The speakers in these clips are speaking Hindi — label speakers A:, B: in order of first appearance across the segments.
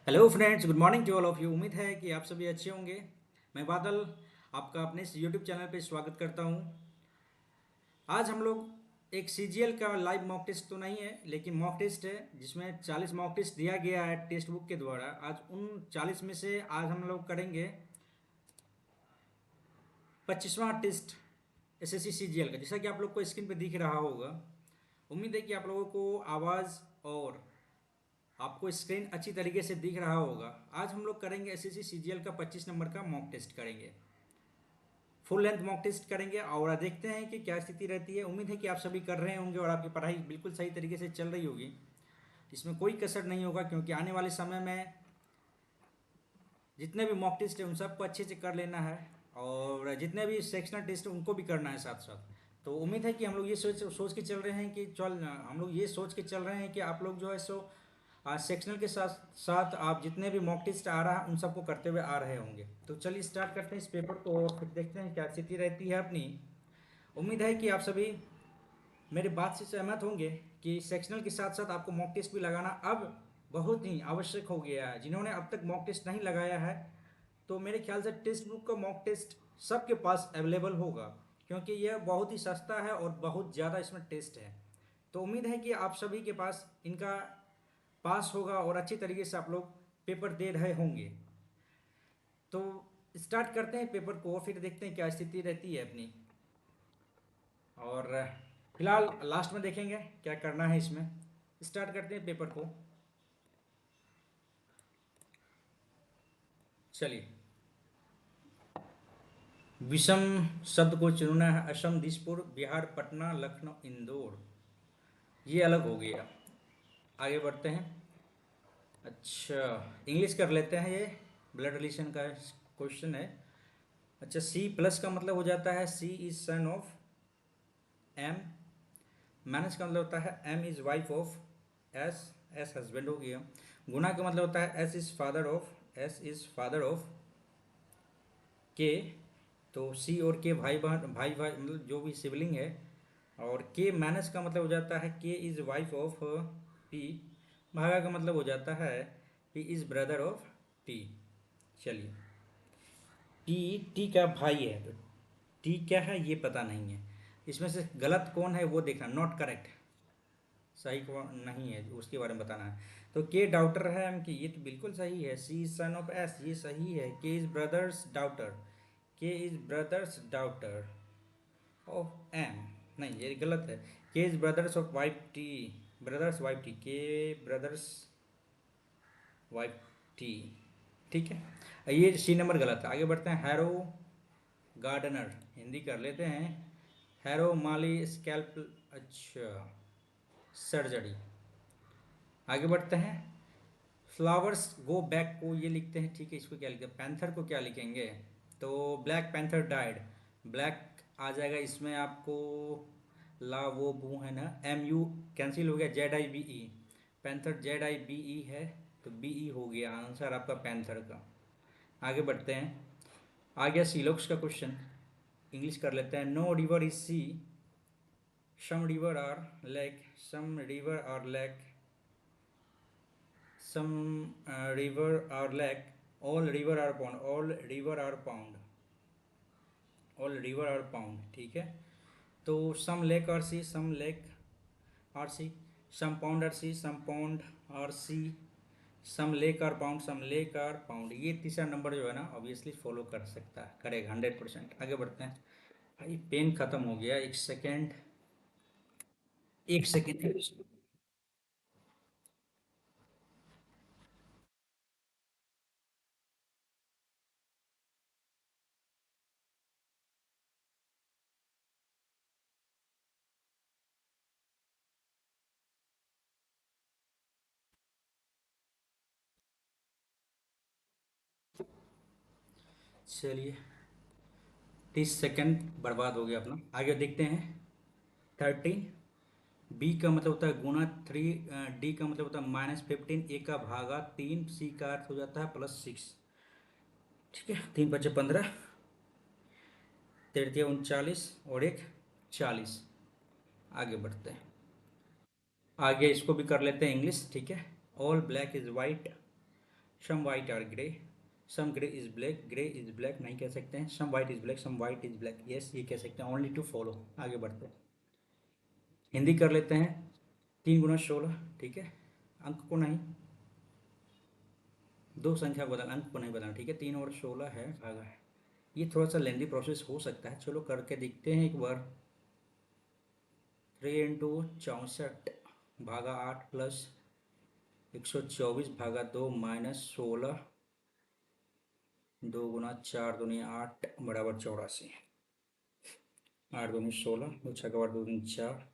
A: Hello friends, good morning to all of you. उम्मीद है कि आप सभी अच्छे होंगे। मैं बादल आपका अपने इस यूट्यूब चैनल पे स्वागत करता हूं। आज हम लोग एक सीजीएल का लाइव मॉक टेस्ट तो नहीं है, लेकिन मॉक टेस्ट है जिसमें 40 मॉक टेस्ट दिया गया है टेक्स्ट बुक के द्वारा। आज उन 40 में से आज हम लोग करेंगे 25वां टेस्ट एसएससी सीजीएल का, जैसा कि आप लोग को स्क्रीन पे दिख रहा होगा। उम्मीद है कि आप लोगों को आवाज़ और आपको स्क्रीन अच्छी तरीके से दिख रहा होगा। आज हम लोग करेंगे एसएससी सीजीएल का 25 नंबर का मॉक टेस्ट करेंगे। फुल लेंथ मॉक टेस्ट करेंगे और देखते हैं कि क्या स्थिति रहती है। उम्मीद है कि आप सभी कर रहे होंगे और आपकी पढ़ाई बिल्कुल सही तरीके से चल रही होगी। इसमें कोई कसर नहीं होगा, क्योंकि आने वाले समय में जितने भी मॉक टेस्ट है उन सबको अच्छे से कर लेना है, और जितने भी सेक्शनल टेस्ट है उनको भी करना है साथ साथ। तो उम्मीद है कि हम लोग ये सोच सोच के चल रहे हैं कि हम लोग ये सोच के चल रहे हैं कि आप लोग जो है सो सेक्शनल के साथ साथ आप जितने भी मॉक टेस्ट आ रहा है उन सबको करते हुए आ रहे होंगे। तो चलिए स्टार्ट करते हैं इस पेपर को और फिर देखते हैं क्या स्थिति रहती है अपनी। उम्मीद है कि आप सभी मेरी बात से सहमत होंगे कि सेक्शनल के साथ साथ आपको मॉक टेस्ट भी लगाना अब बहुत ही आवश्यक हो गया है। जिन्होंने अब तक मॉक टेस्ट नहीं लगाया है, तो मेरे ख्याल से टेक्स्ट बुक का मॉक टेस्ट सबके पास अवेलेबल होगा, क्योंकि यह बहुत ही सस्ता है और बहुत ज़्यादा इसमें टेस्ट है। तो उम्मीद है कि आप सभी के पास इनका पास होगा और अच्छी तरीके से आप लोग पेपर दे रहे होंगे। तो स्टार्ट करते हैं पेपर को, फिर देखते हैं क्या स्थिति रहती है अपनी। और फिलहाल लास्ट में देखेंगे क्या करना है इसमें। स्टार्ट करते हैं पेपर को। चलिए, विषम शब्द को चुनना है। असम, दिसपुर, बिहार, पटना, लखनऊ, इंदौर। ये अलग हो गया। आगे बढ़ते हैं। अच्छा, इंग्लिश कर लेते हैं। ये ब्लड रिलेशन का क्वेश्चन है। अच्छा, सी प्लस का मतलब हो जाता है C is son of M. Minus का मतलब होता है M is wife of S. S husband हो गया। गुना का मतलब होता है S is father of. S is father of K. तो सी और के भाई बहन, भाई भाई मतलब जो भी सिबलिंग है। और के माइनस का मतलब हो जाता है K is wife of P. भागा का मतलब हो जाता है P is brother of T. चलिए, टी टी का भाई है, तो टी क्या है ये पता नहीं है। इसमें से गलत कौन है वो देखना, नॉट करेक्ट, सही कौन नहीं है उसके बारे में बताना है। तो के डाउटर है एम की, ये तो बिल्कुल सही है। C is son of S, ये सही है। K is brother's daughter, K is brother's daughter of M, नहीं ये गलत है। K is brother's of wife T, brother's wife T, K brother's wife T. ठीक है, ये सी नंबर गलत है। आगे बढ़ते हैं। हैरो गार्डनर, हिंदी कर लेते हैं। हैरो माली स्कैल्प, अच्छा, सर्जरी। आगे बढ़ते हैं। फ्लावर्स गो बैक को ये लिखते हैं, ठीक है। इसको क्या लिखते हैं, पैंथर को क्या लिखेंगे, तो ब्लैक पैंथर डाइड। ब्लैक आ जाएगा इसमें आपको, ला वो बू है ना, एम यू कैंसिल हो गया, Z I B E. Panther Z I B E है, तो बी ई हो गया आंसर आपका पैंथर का। आगे बढ़ते हैं। आ गया सीलोक्स का क्वेश्चन, इंग्लिश कर लेते हैं। No river is sea, some river are lake, some river are lake, some river or lake, all river are pond, all river are pond, all river are pond। ठीक है, तो some lake or sea, some lake or sea, some pond or sea, some pond or sea, some lake or pond, some lake or pond। ये तीसरा नंबर जो है ना ऑब्वियसली फॉलो कर सकता है, करेगा 100%। आगे बढ़ते हैं। भाई पेन खत्म हो गया, एक सेकेंड, एक सेकेंड। चलिए, 30 सेकेंड बर्बाद हो गया अपना। आगे देखते हैं। 30, बी का मतलब होता है गुना 3, डी का मतलब होता है -15, ए का भागा 3, सी का अर्थ हो जाता है +6। ठीक है, 3 × 5 = 15, 3 × 3 = 39 और एक 40। आगे बढ़ते हैं। आगे इसको भी कर लेते हैं इंग्लिश, ठीक है। All black is white, some white are grey, some grey is black नहीं कह सकते हैं, some white is black, some white is black, yes ये कह सकते हैं, ओनली टू फॉलो। आगे बढ़ते हैं, हिंदी कर लेते हैं। 3 × 16, ठीक है, अंक को नहीं, दो संख्या को बदलना, अंक को नहीं बदलना, ठीक है। 3 और 16 है, भागा है, ये थोड़ा सा लेंदी प्रोसेस हो सकता है, चलो करके देखते हैं एक बार। 3 × 64 भागा 8 प्लस 124 भागा 2 माइनस 16, 2 × 4 × 8 बराबर 84। 8 × 2 = 16, 2 × 6 = 4,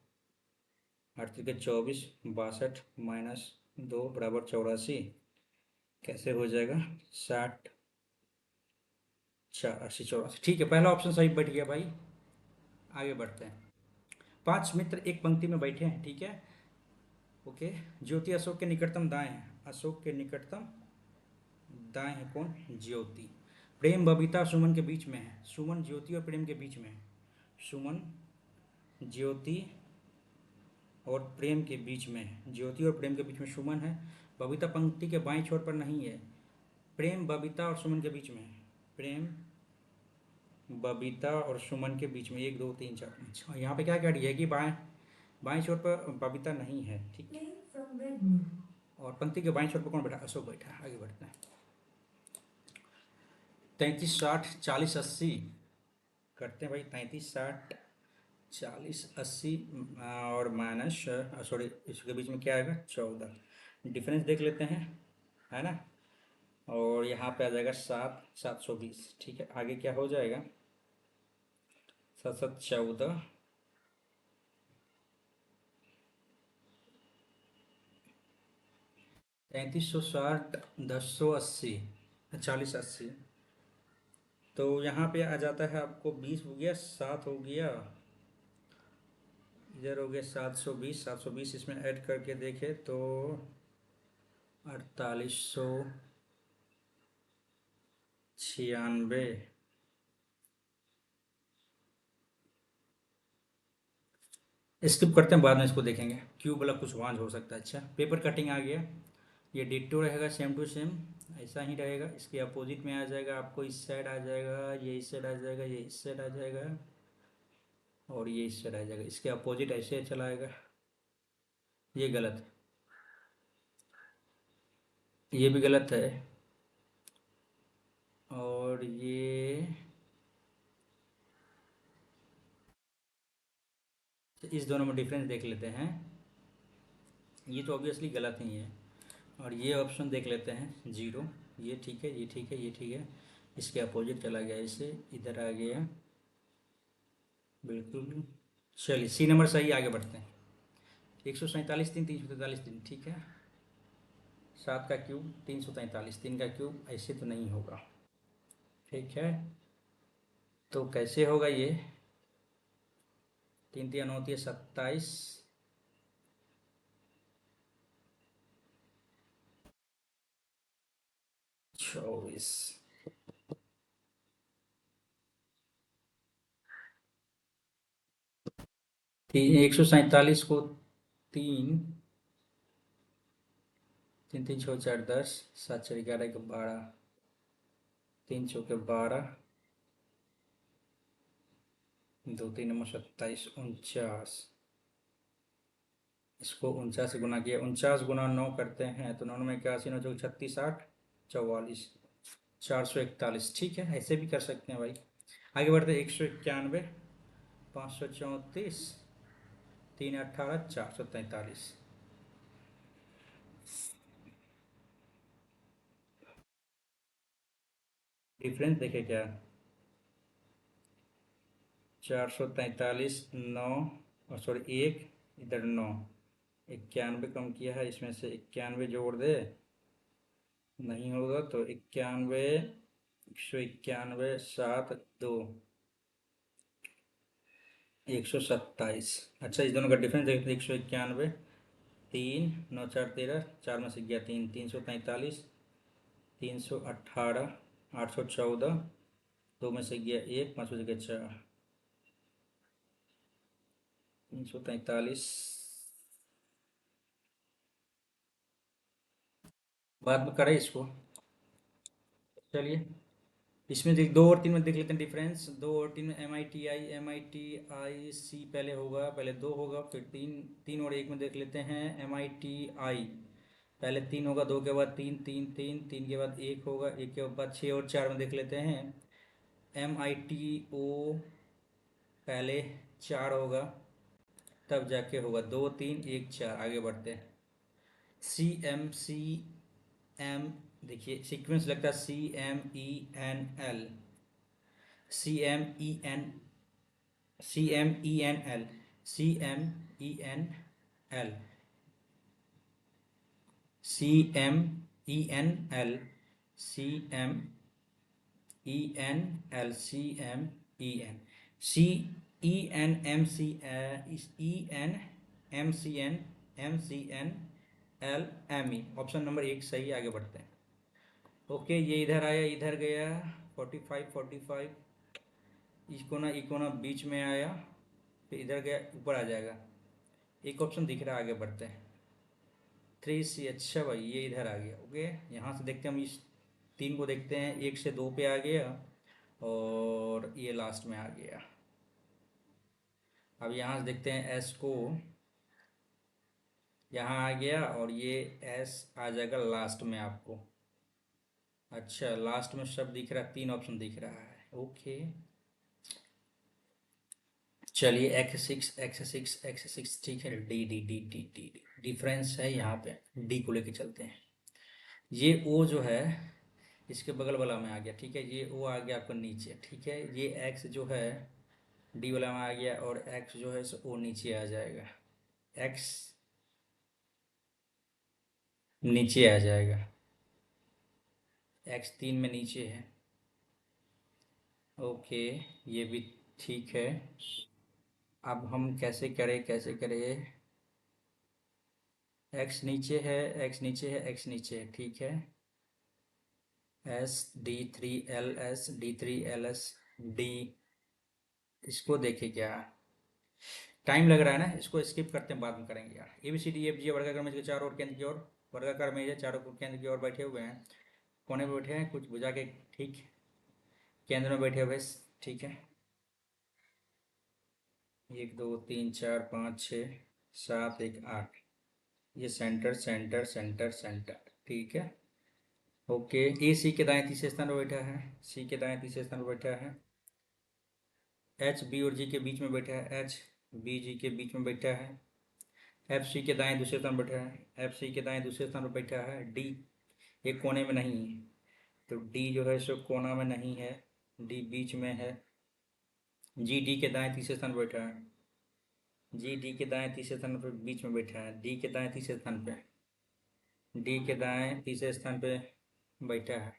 A: 8 × 3 = 24, 62 माइनस 2 बराबर 84। कैसे हो जाएगा? 60, 4, 80, 84, ठीक है, पहला ऑप्शन सही बैठ गया भाई। आगे बढ़ते हैं। 5 मित्र एक पंक्ति में बैठे हैं, ठीक है, ओके। ज्योति अशोक के निकटतम दाएं है, अशोक के निकटतम दाएं है कौन? ज्योति। प्रेम बबीता सुमन के बीच में है, सुमन ज्योति और प्रेम के बीच में है, सुमन ज्योति और प्रेम के बीच में है, ज्योति और प्रेम के बीच में सुमन है। बबीता पंक्ति के बाएं छोर पर नहीं है, प्रेम बबीता और सुमन के बीच में है, प्रेम बबीता और सुमन के बीच में, 1 2 3 4 5। यहाँ पे क्या क्या दिया है कि बाएं बाएं छोर पर बबीता नहीं है, ठीक है, और पंक्ति के बाएं छोर पर कौन बैठा? अशोक बैठा है। आगे बढ़ते हैं। 33 60 40 80 करते हैं भाई, 33 60 40 80 और माइनस, सॉरी इसके बीच में क्या आएगा? 14। डिफरेंस देख लेते हैं, है ना, और यहाँ पे आ जाएगा 7 720, ठीक है। आगे क्या हो जाएगा? 7 7 14, 3360 1080 40 80, तो यहाँ पे आ जाता है आपको 20 हो गया, 7 हो गया, इधर हो गया 720, 720 इसमें ऐड करके देखे तो 4896। स्किप करते हैं, बाद में इसको देखेंगे, क्यूब वाला कुछ वांझ हो सकता है। अच्छा, पेपर कटिंग आ गया, ये डिट्टो रहेगा, सेम टू सेम ऐसा ही रहेगा। इसके अपोजिट में आ जाएगा, आपको इस साइड आ जाएगा, ये इस साइड आ जाएगा, ये इस साइड आ जाएगा, और ये इस साइड आ जाएगा। इसके अपोजिट ऐसे चलाएगा, ये गलत है, ये भी गलत है, और ये इस दोनों में डिफरेंस देख लेते हैं, ये तो ऑब्वियसली गलत ही है। और ये ऑप्शन देख लेते हैं 0, ये ठीक है, ये ठीक है, ये ठीक है, इसके अपोजिट चला गया, इसे इधर आ गया, बिल्कुल। चलिए सी नंबर सही, आगे बढ़ते हैं। 147 3 343 3, ठीक है, 7 का क्यूब 343, 3 का क्यूब ऐसे तो नहीं होगा, ठीक है, तो कैसे होगा ये? 3 3 होती है 27, 24, 147 को 3 3 3 6 4 10, 7 4 11 के 12, 3 चौके 12, 2 3 9 27 49, इसको 49 से गुना किया, 49 × 9 करते हैं तो 9 में 81, 9 चौक 36, 8 44, 441, ठीक है, ऐसे भी कर सकते हैं भाई। आगे बढ़ते 191, 534, 3 18, 443। डिफरेंस देखे क्या? 443 9, और सॉरी 1, इधर 9, 91 कम किया है, इसमें से 91 जोड़ दे, नहीं होगा तो 91, 191 7 2, 127। अच्छा, इस दोनों का डिफरेंस देखते हैं। 191 3 9 4 13, 4 में से गया 3, 343, 318, 814, 2 में से गया 1, 5 में से गया 4, 343। बाद में करें इसको, चलिए इसमें देख, दो और तीन में देख लेते हैं डिफरेंस। दो और तीन में एम आई टी आई सी पहले होगा, पहले दो होगा, फिर तीन। तीन और एक में देख लेते हैं एम आई टी आई, पहले तीन होगा, दो के बाद तीन, तीन तीन, तीन के बाद एक होगा, एक के बाद छः, और चार में देख लेते हैं एम आई टी ओ, पहले चार होगा, तब जाके होगा दो तीन एक चार। आगे बढ़ते हैं सी एम देखिए सीक्वेंस लगता है C M E N L, C M E N L, C M E N L, C M E N L, C M E N L, C N M C N M C N L M E. Option number एक सही। आगे बढ़ते हैं। ओके, ये इधर आया, इधर गया, 45 45, इकोना इकोना बीच में आया, फिर इधर गया, ऊपर आ जाएगा। एक ऑप्शन दिख रहा है। आगे बढ़ते हैं। 3C, अच्छा भाई ये इधर आ गया। ओके, यहाँ से देखते हैं हम, इस तीन को देखते हैं, एक से दो पे आ गया, और ये लास्ट में आ गया। अब यहाँ से देखते हैं एस को, यहाँ आ गया, और ये एस आ जाएगा लास्ट में आपको। अच्छा, लास्ट में शब्द दिख रहा है, तीन ऑप्शन दिख रहा है। ओके, चलिए एक्स सिक्स, ठीक है। D D D D D D difference है यहाँ पे, डी को लेके चलते हैं। ये ओ जो है इसके बगल वाला में आ गया, ठीक है। ये ओ आ गया आपका नीचे, ठीक है। ये एक्स जो है डी वाला में आ गया, और एक्स जो है सो ओ नीचे आ जाएगा। एक्स नीचे आ जाएगा, एक्स तीन में नीचे है। ओके, ये भी ठीक है। अब हम कैसे करें, कैसे करें। एक्स नीचे है, एक्स नीचे है, एक्स नीचे है, ठीक है। S D 3 L S, D 3 L S, D. इसको देखे क्या, टाइम लग रहा है ना, इसको स्किप करते हैं, बाद में करेंगे यार। A B C D F G वर्गाकार मेज के चारों ओर केंद्र की ओर, वर्गाकार मेज है, चारों ओर केंद्र की ओर बैठे हुए हैं, कोने में बैठे हैं, कुछ भुजा के ठीक केंद्र में बैठे हुए, ठीक है। एक दो तीन चार पाँच छः सात, एक आठ, ये सेंटर सेंटर सेंटर सेंटर, ठीक है। ओके, ए सी के दाएं तीसरे स्थान पर बैठा है, सी के दाएं तीसरे स्थान पर बैठा है, एच बी और जी के बीच में बैठा है, एच बी जी के बीच में बैठा है, एफ सी के दाएं दूसरे स्थान पर बैठा है, एफ सी के दाएं दूसरे स्थान पर बैठा है, डी एक कोने में नहीं है, तो डी जो है सो कोना में नहीं है, डी बीच में है। जी डी के दाएं तीसरे स्थान पर बैठा है, जी डी के दाएं तीसरे स्थान पर बीच में बैठा है, डी के दाएं तीसरे स्थान पे, डी के दाएं तीसरे स्थान पे बैठा है।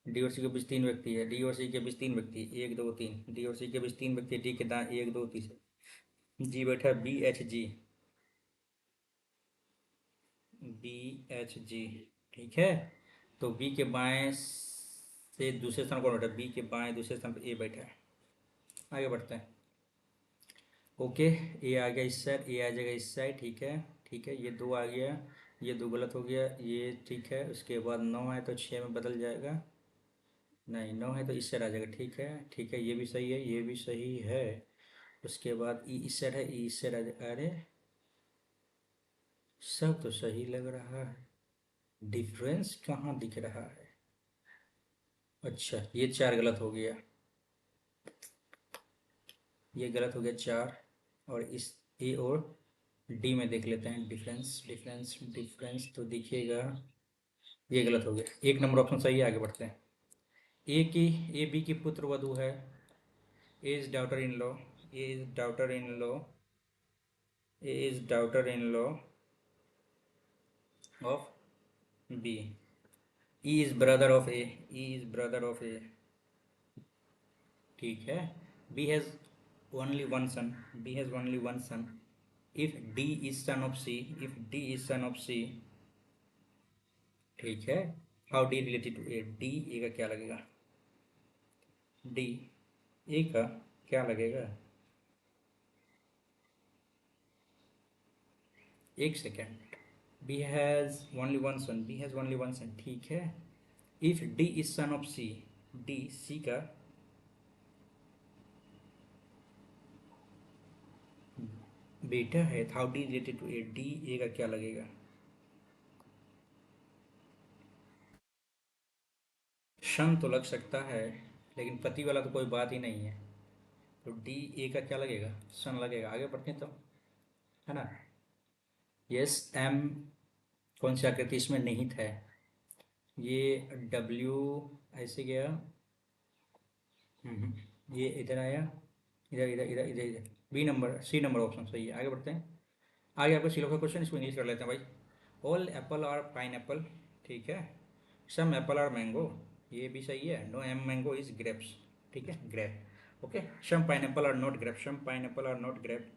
A: डी और सी के बीच तीन व्यक्ति है, डी और सी के बीच तीन व्यक्ति, एक दो तीन, डी और सी के बीच तीन व्यक्ति, डी के दाएं एक दो तीसरे, जी बैठा है B H G, B H G, ठीक है। तो बी के बाएं से दूसरे स्थान कौन बैठा है, बी के बाएं दूसरे स्थान पर ए बैठा है। आगे बढ़ते हैं। ओके, ए आ गया इस साइड, ए आ जाएगा इस साइड, ठीक है। ठीक है, ये दो आ गया, ये दो गलत हो गया, ये ठीक है। उसके बाद नौ है तो छः में बदल जाएगा, नहीं नौ है तो इस साइड आ जाएगा, ठीक है। ठीक है, ये भी सही है, ये भी सही है। उसके बाद ई इस साइड है, ई इस साइड आ जाएगा। अरे सब तो सही लग रहा है, डिफरेंस कहाँ दिख रहा है। अच्छा, ये चार गलत हो गया, ये गलत हो गया चार। और इस ए और डी में देख लेते हैं डिफरेंस, डिफरेंस डिफरेंस, तो दिखिएगा ये गलत हो गया, एक नंबर ऑप्शन सही है। आगे बढ़ते हैं। ए की, ए बी की पुत्र वधू है, A is daughter in law, A is daughter in law, A is daughter in law of B, E is brother of A, E is brother of A, ठीक है। B has only one son, B has only one son, if D is son of C, if D is son of C, ठीक है। How D related to A, D A का क्या लगेगा, डी ए का क्या लगेगा। एक second, B has only one son, B has only one son, ठीक है। If D is son of C, D C का बेटा है, how D related to A, D A का क्या लगेगा? सन तो लग सकता है, लेकिन पति वाला तो कोई बात ही नहीं है, तो डी ए का क्या लगेगा? सन लगेगा। आगे बढ़ते हैं तो, है ना। यस, एम कौन सी आकृति इसमें निहित है? ये डब्ल्यू ऐसे गया, ये इधर आया, इधर इधर इधर इधर इधर, B number, C number option सही है। आगे बढ़ते हैं। आगे आपको सी का क्वेश्चन, इसको इंग्लिश कर लेते हैं भाई। All apple are pineapple, ठीक है। सम एप्पल आर मैंगो, ये भी सही है। No um mango is grapes, ठीक है, grape. Okay, some pineapple are not grape, some pineapple are not grape,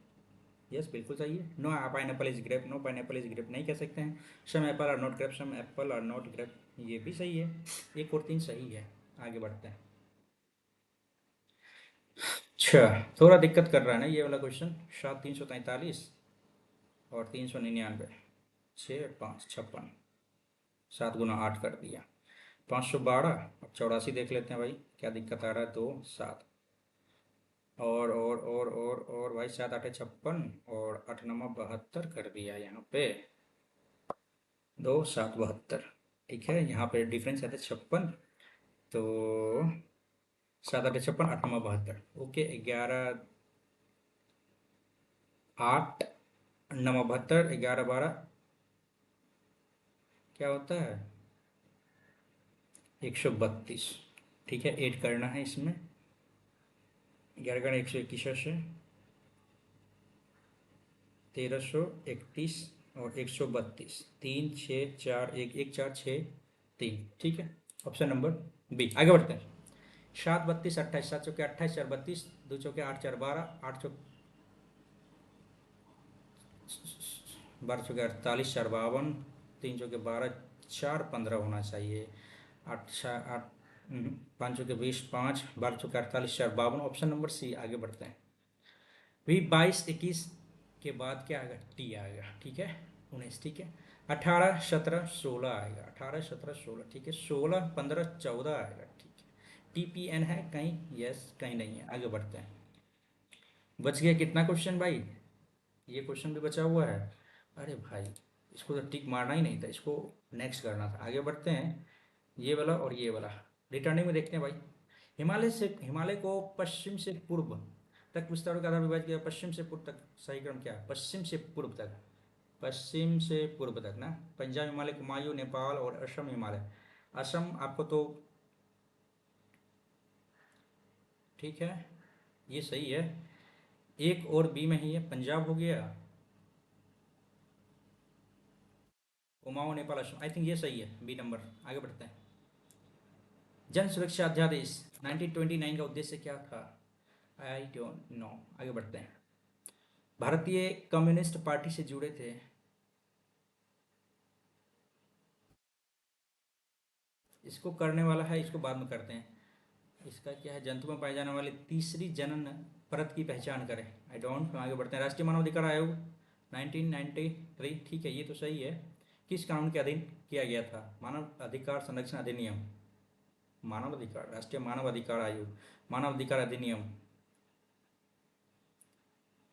A: yes बिल्कुल सही है। No pineapple is grape, no pineapple is grape नहीं कह सकते हैं। Some apple are not grape, some apple are not grape, ये भी सही है। एक और तीन सही है। आगे बढ़ते हैं। अच्छा, थोड़ा दिक्कत कर रहा है ना ये वाला क्वेश्चन। 7 343 और 399, 6 5 56, 7 × 8 कर दिया, 512। अब 84 देख लेते हैं भाई, क्या दिक्कत आ रहा है। 2 7 और भाई, 7 8 56 और 8 9 72 कर दिया यहाँ पे। 2 7 72, ठीक है। यहाँ पे डिफरेंस आता है 56, तो 7 8 56, 8 9 72, ओके। 11 8 9 72, 11 12 क्या होता है? 132, ठीक है। 8 करना है इसमें, 11 का 121 है, 1331 और 132, 3 6 4 1 1 4 6 3, ठीक है। Option number B. आगे बढ़ते हैं। 7 32 28, 7 चौके 28, 4 32, 2 चौके 8 4 12, 8 चौके 12 चौके 48, 4 52, 3 चौके 12, 4 15 होना चाहिए। 8 5 चौके 20, 5 12 चौके 48, 4 52, ऑप्शन नंबर सी। आगे बढ़ते हैं। भी 22 21 के बाद क्या आएगा? टी आएगा, ठीक है। 19, ठीक है। 18 17 16 आएगा, 18 17 16, ठीक है। 16 15 14 आएगा, ठीक है। TPN है कहीं? यस, कहीं नहीं है। आगे बढ़ते हैं। बच गया कितना क्वेश्चन भाई? ये क्वेश्चन भी बचा हुआ है। अरे भाई, इसको तो टिक मारना ही नहीं था, इसको नेक्स्ट करना था। आगे बढ़ते हैं। ये वाला और ये वाला रिटर्निंग में देखते हैं भाई। हिमालय को पश्चिम से पूर्व तक विस्तार का आधार विभाजित किया। पश्चिम से पूर्व तक सही क्रम क्या है? पश्चिम से पूर्व तक, पश्चिम से पूर्व तक ना। पंजाब हिमालय, कुमायूं नेपाल और असम हिमालय। असम आपको तो ठीक है, ये सही है। एक और बी में ही है, पंजाब हो गया, कुमाऊं नेपाल असम, आई थिंक ये सही है, बी नंबर। आगे बढ़ते हैं। जन सुरक्षा अध्यादेश 1929 का उद्देश्य क्या था? I don't know. आगे बढ़ते हैं। भारतीय कम्युनिस्ट पार्टी से जुड़े थे। इसको करने वाला है, इसको बाद में करते हैं। इसका क्या है? जंतु में पाए जाने वाली तीसरी जनन परत की पहचान करें। I don't know. आगे बढ़ते हैं। राष्ट्रीय मानव अधिकार आयोग 1993, ठीक है, ये तो सही है। किस कानून के अधीन किया गया था? मानव अधिकार संरक्षण अधिनियम, मानव अधिकार, राष्ट्रीय मानव अधिकार आयोग, मानव अधिकार अधिनियम,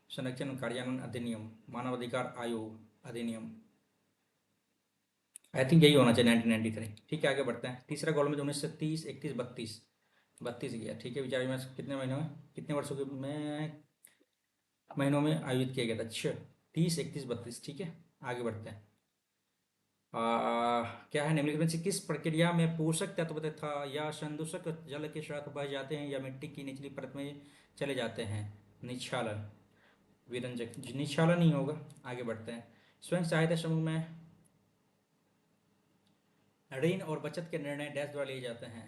A: संरक्षण कार्यान्वयन अधिनियम, मानव अधिकार आयोग अधिनियम, आई थिंक यही होना चाहिए 1993, ठीक है। आगे बढ़ते हैं। तीसरा कॉलम में 1930 31 32, 32 गया, ठीक है। विचार विमर्श कितने महीनों में, कितने वर्षों के में महीनों में आयोजित किया गया था? अच्छा, 30 31 32, ठीक है। आगे बढ़ते हैं। क्या है? निम्नलिखित में से किस प्रक्रिया में पोषक तत्व तथा या संदूषक जल के साथ बह जाते हैं या मिट्टी की निचली परत में चले जाते हैं? निक्षालन, विरंजक, निक्षालन ही होगा। आगे बढ़ते हैं। स्वयं सहायता समूह में ऋण और बचत के निर्णय डैश द्वारा लिए जाते हैं?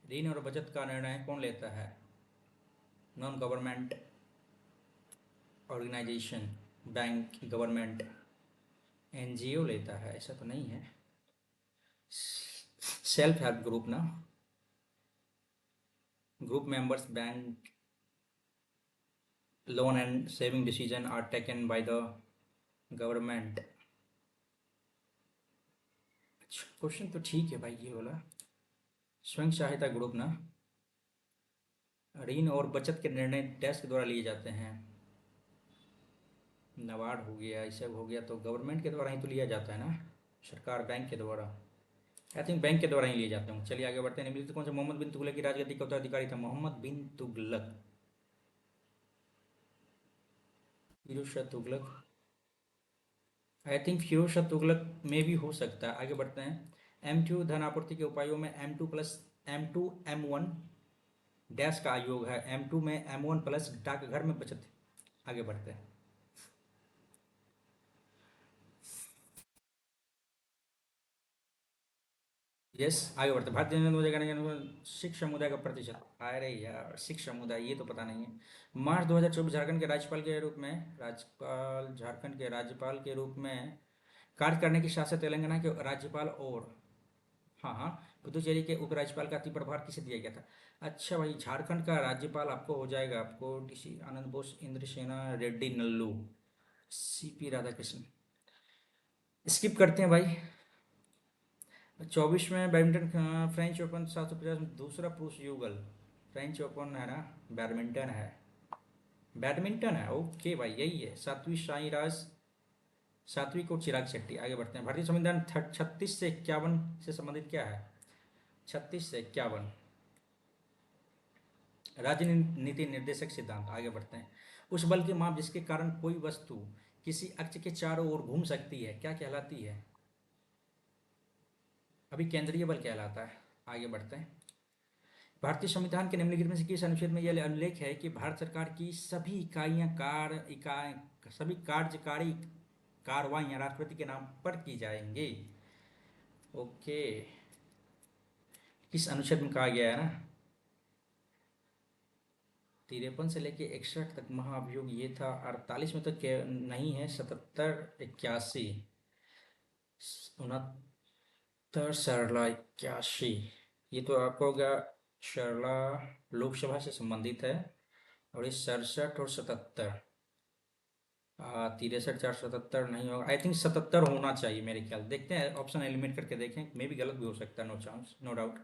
A: ऋण और बचत का निर्णय कौन लेता है? Non government organisation, bank, government, NGO लेता है, ऐसा तो नहीं है। सेल्फ हेल्प ग्रुप ना, group members bank loan and saving decision are taken by the government, question तो ठीक है भाई, ये वाला स्वयं सहायता ग्रुप ना, ऋण और बचत के निर्णय डैश के द्वारा लिए जाते हैं। नाबार्ड हो गया, ये सब हो गया, तो गवर्नमेंट के द्वारा ही तो लिया जाता है ना, सरकार बैंक के द्वारा। आई थिंक बैंक के द्वारा ही लिए जाते हैं। चलिए आगे बढ़ते हैं। निम्नलिखित कौन सा मोहम्मद बिन तुगलक की राजगद्दी का उत्तराधिकारी था? मोहम्मद बिन तुगलक, फिरोज शाह तुगलक। आई थिंक फिरोज शाह तुगलक में भी हो सकता है। आगे बढ़ते हैं। M2 धन आपूर्ति के उपायों में M2 plus M2 M1 dash का योग है। M2 में M1 प्लस डाकघर में बचत। आगे बढ़ते हैं। यस, आगे बढ़ते हैं। भारतीय जनता पार्टी का सिख समुदाय का प्रतिशत, अरे यार सिख समुदाय ये तो पता नहीं है। मार्च 2024 झारखंड के राज्यपाल के रूप में, राज्यपाल झारखंड के राज्यपाल के रूप में कार्य करने की शासन तेलंगाना के राज्यपाल और, हाँ हाँ, पुदुचेरी के उपराज्यपाल का अतिप्रभार किसे दिया गया था? अच्छा भाई, झारखंड का राज्यपाल आपको हो जाएगा, आपको DC आनंद बोस, इंद्रसेना रेड्डी, नल्लू, CP राधाकृष्णन। स्किप करते हैं भाई। 24 में बैडमिंटन फ्रेंच ओपन 750 में दूसरा पुरुष युगल, फ्रेंच ओपन है ना, बैडमिंटन है, बैडमिंटन है। ओके भाई, यही है। सात्विक साईराज, सात्विक और चिराग शेट्टी। आगे बढ़ते हैं। भारतीय संविधान 36 से 51 से संबंधित क्या है? 36 से 51, राजनीति निर्देशक सिद्धांत। आगे बढ़ते हैं। उस बल की माप जिसके कारण कोई वस्तु किसी अक्ष के चारों ओर घूम सकती है क्या कहलाती है? अभी केंद्रीय बल कहलाता है। आगे बढ़ते हैं। भारतीय संविधान के निम्नलिखित में से किस अनुच्छेद में यह उल्लेख है कि भारत सरकार की सभी इकाइयां कार्य इकाई सभी कार्यकारी कार्रवाइयां राष्ट्रपति के नाम पर की जाएंगी? ओके, किस अनुच्छेद में कहा गया है ना? 53 से लेके 61 तक महाभियोग ये था। 48 में तो नहीं है, 77, 81, 69, सरला 81, ये तो आपका होगा सरला, लोकसभा से संबंधित है। और ये 67 और 77, 63, 477 नहीं होगा। आई थिंक 77 होना चाहिए मेरे ख्याल। देखते हैं, ऑप्शन एलिमिनेट करके देखें, मे भी गलत भी हो सकता है, नो चांस, नो डाउट।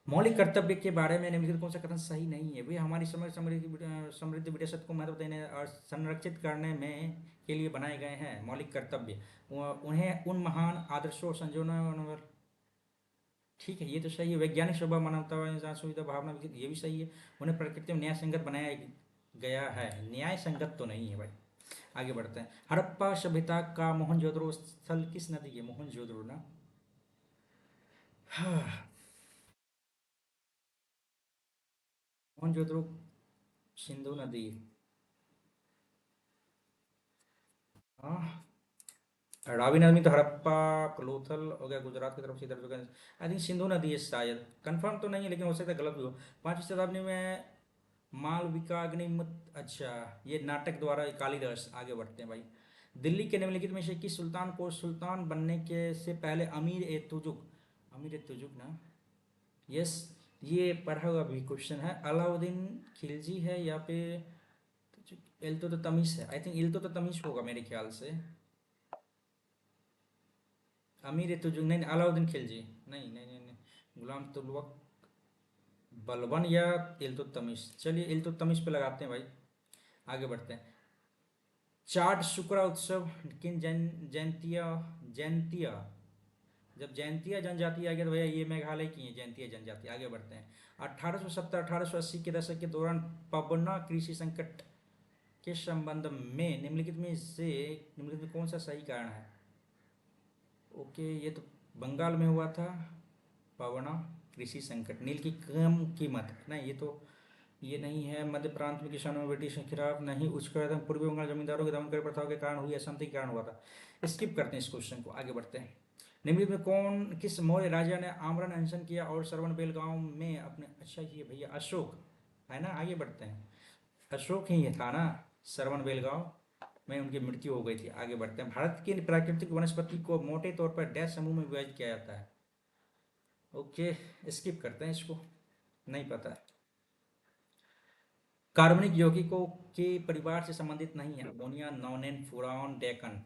A: मौलिक कर्तव्य के बारे में निम्नलिखित कौन सा कथन सही नहीं है? वे हमारी समृद्ध विरासत को महत्व देने और संरक्षित करने में के लिए बनाए गए हैं। मौलिक कर्तव्य उन्हें उन महान आदर्शों और संजोना, ठीक है, ये तो सही है। वैज्ञानिक स्वभाव, मानवता, इंसान सुविधा भावना, ये भी सही है। उन्हें प्रकृति में न्याय संगत बनाया गया है। न्याय संगत तो नहीं है भाई। आगे बढ़ते हैं। हड़प्पा सभ्यता का मोहनजोदड़ो स्थल किस नदी है? मोहनजोदड़ो ना, हाँ, मोहनजोदड़ो सिंधु नदी। हाँ, रावी नदी तो हड़प्पा लोथल हो गया, गुजरात की तरफ से इधर जो, आई थिंक सिंधु नदी है शायद, कंफर्म तो नहीं है, लेकिन हो सकता है गलत भी हो। 5वीं शताब्दी में मालविका अग्निमित्र, अच्छा, ये नाटक द्वारा कालिदास। आगे बढ़ते हैं भाई। दिल्ली के निम्नलिखित में से किस सुल्तान को सुल्तान बनने के से पहले अमीर ए तुजुक ना, यस, ये पढ़ा हुआ भी क्वेश्चन है। अलाउद्दीन खिलजी है या फिर इल्तुतमिश है? आई थिंक इल्तुतमिश होगा मेरे ख्याल से। अमीर ए तुजुक नहीं, अलाउद्दीन खिलजी, नहीं नहीं नहीं नहीं, गुलाम तुगलक बलबन या इल्तुतमिश। चलिए इल्तुतमिश पे लगाते हैं भाई। आगे बढ़ते हैं। चाट शुक्र उत्सव किन जैंतिया, जब जैंतिया जनजाति आ गया तो भैया ये मेघालय की है जैंतिया जनजाति। आगे बढ़ते हैं। 1870 1880 के दशक के दौरान पबना कृषि संकट के संबंध में निम्नलिखित में कौन सा सही कारण है? ओके, ये तो बंगाल में हुआ था, पवना कृषि संकट। नील की कम कीमत नहीं, ये नहीं है। मध्य प्रांत में किसानों में ब्रिटिश के खिलाफ नहीं, उच्च कर पूर्वी बंगाल जमींदारों के दमनकारी प्रथाओं के कारण हुई अशांति के कारण हुआ था। स्किप करते हैं इस क्वेश्चन को, आगे बढ़ते हैं। निम्नलिखित में कौन किस मौर्य राजा ने आमरण अनशन किया और श्रवणबेल गांव में अपने, अच्छा ये भैया अशोक है ना। आगे बढ़ते हैं। अशोक ही था ना, श्रवणबेल गांव में उनकी मृत्यु हो गई थी। आगे बढ़ते हैं। भारत की प्राकृतिक वनस्पति को मोटे तौर पर डैश समूह में विभाजित किया जाता है? ओके, स्किप करते हैं इसको, नहीं पता। कार्बनिक यौगिकों के परिवार से संबंधित नहीं है। Ammonia, nonane, फुरान, Deccan.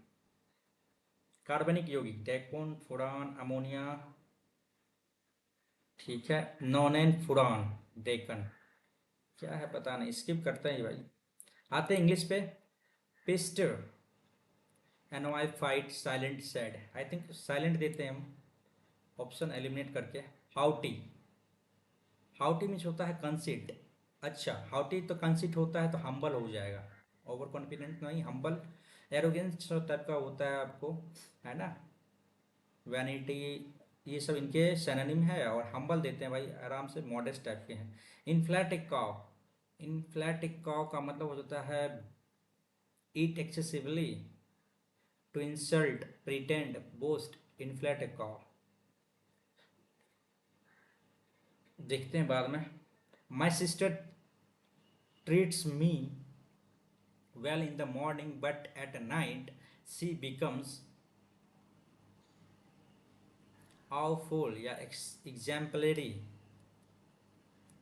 A: कार्बनिक यौगिक, डेकोन, फुरान, अमोनिया, ठीक है, नोनेन, फुरान, डेकन, क्या है पता नहीं, स्किप करते हैं भाई। आते हैं इंग्लिश पे। Pester, envy, fight, silent, sad, I think silent देते हैं हम, ऑप्शन एलिमिनेट करके। हाउटी, हाउटी मीन्स होता है कंसिट। अच्छा, हाउटी तो कंसिट होता है तो हम्बल हो जाएगा, ओवर कॉन्फिडेंट नहीं, हम्बल, एरोगेंस टाइप का होता है आपको, है ना, वैनिटी, ये सब इनके सिनोनिम है। और हम्बल देते हैं भाई, आराम से मॉडेस्ट टाइप के हैं। इन्फ्लैटिकाव, इन्फ्लैटिकाव का मतलब हो जाता है eat excessively, to insult, pretend, boast, इन्फ्लैटिकाव। देखते हैं बाद में। My sister treats me well in the morning but at night she becomes awful या exemplary,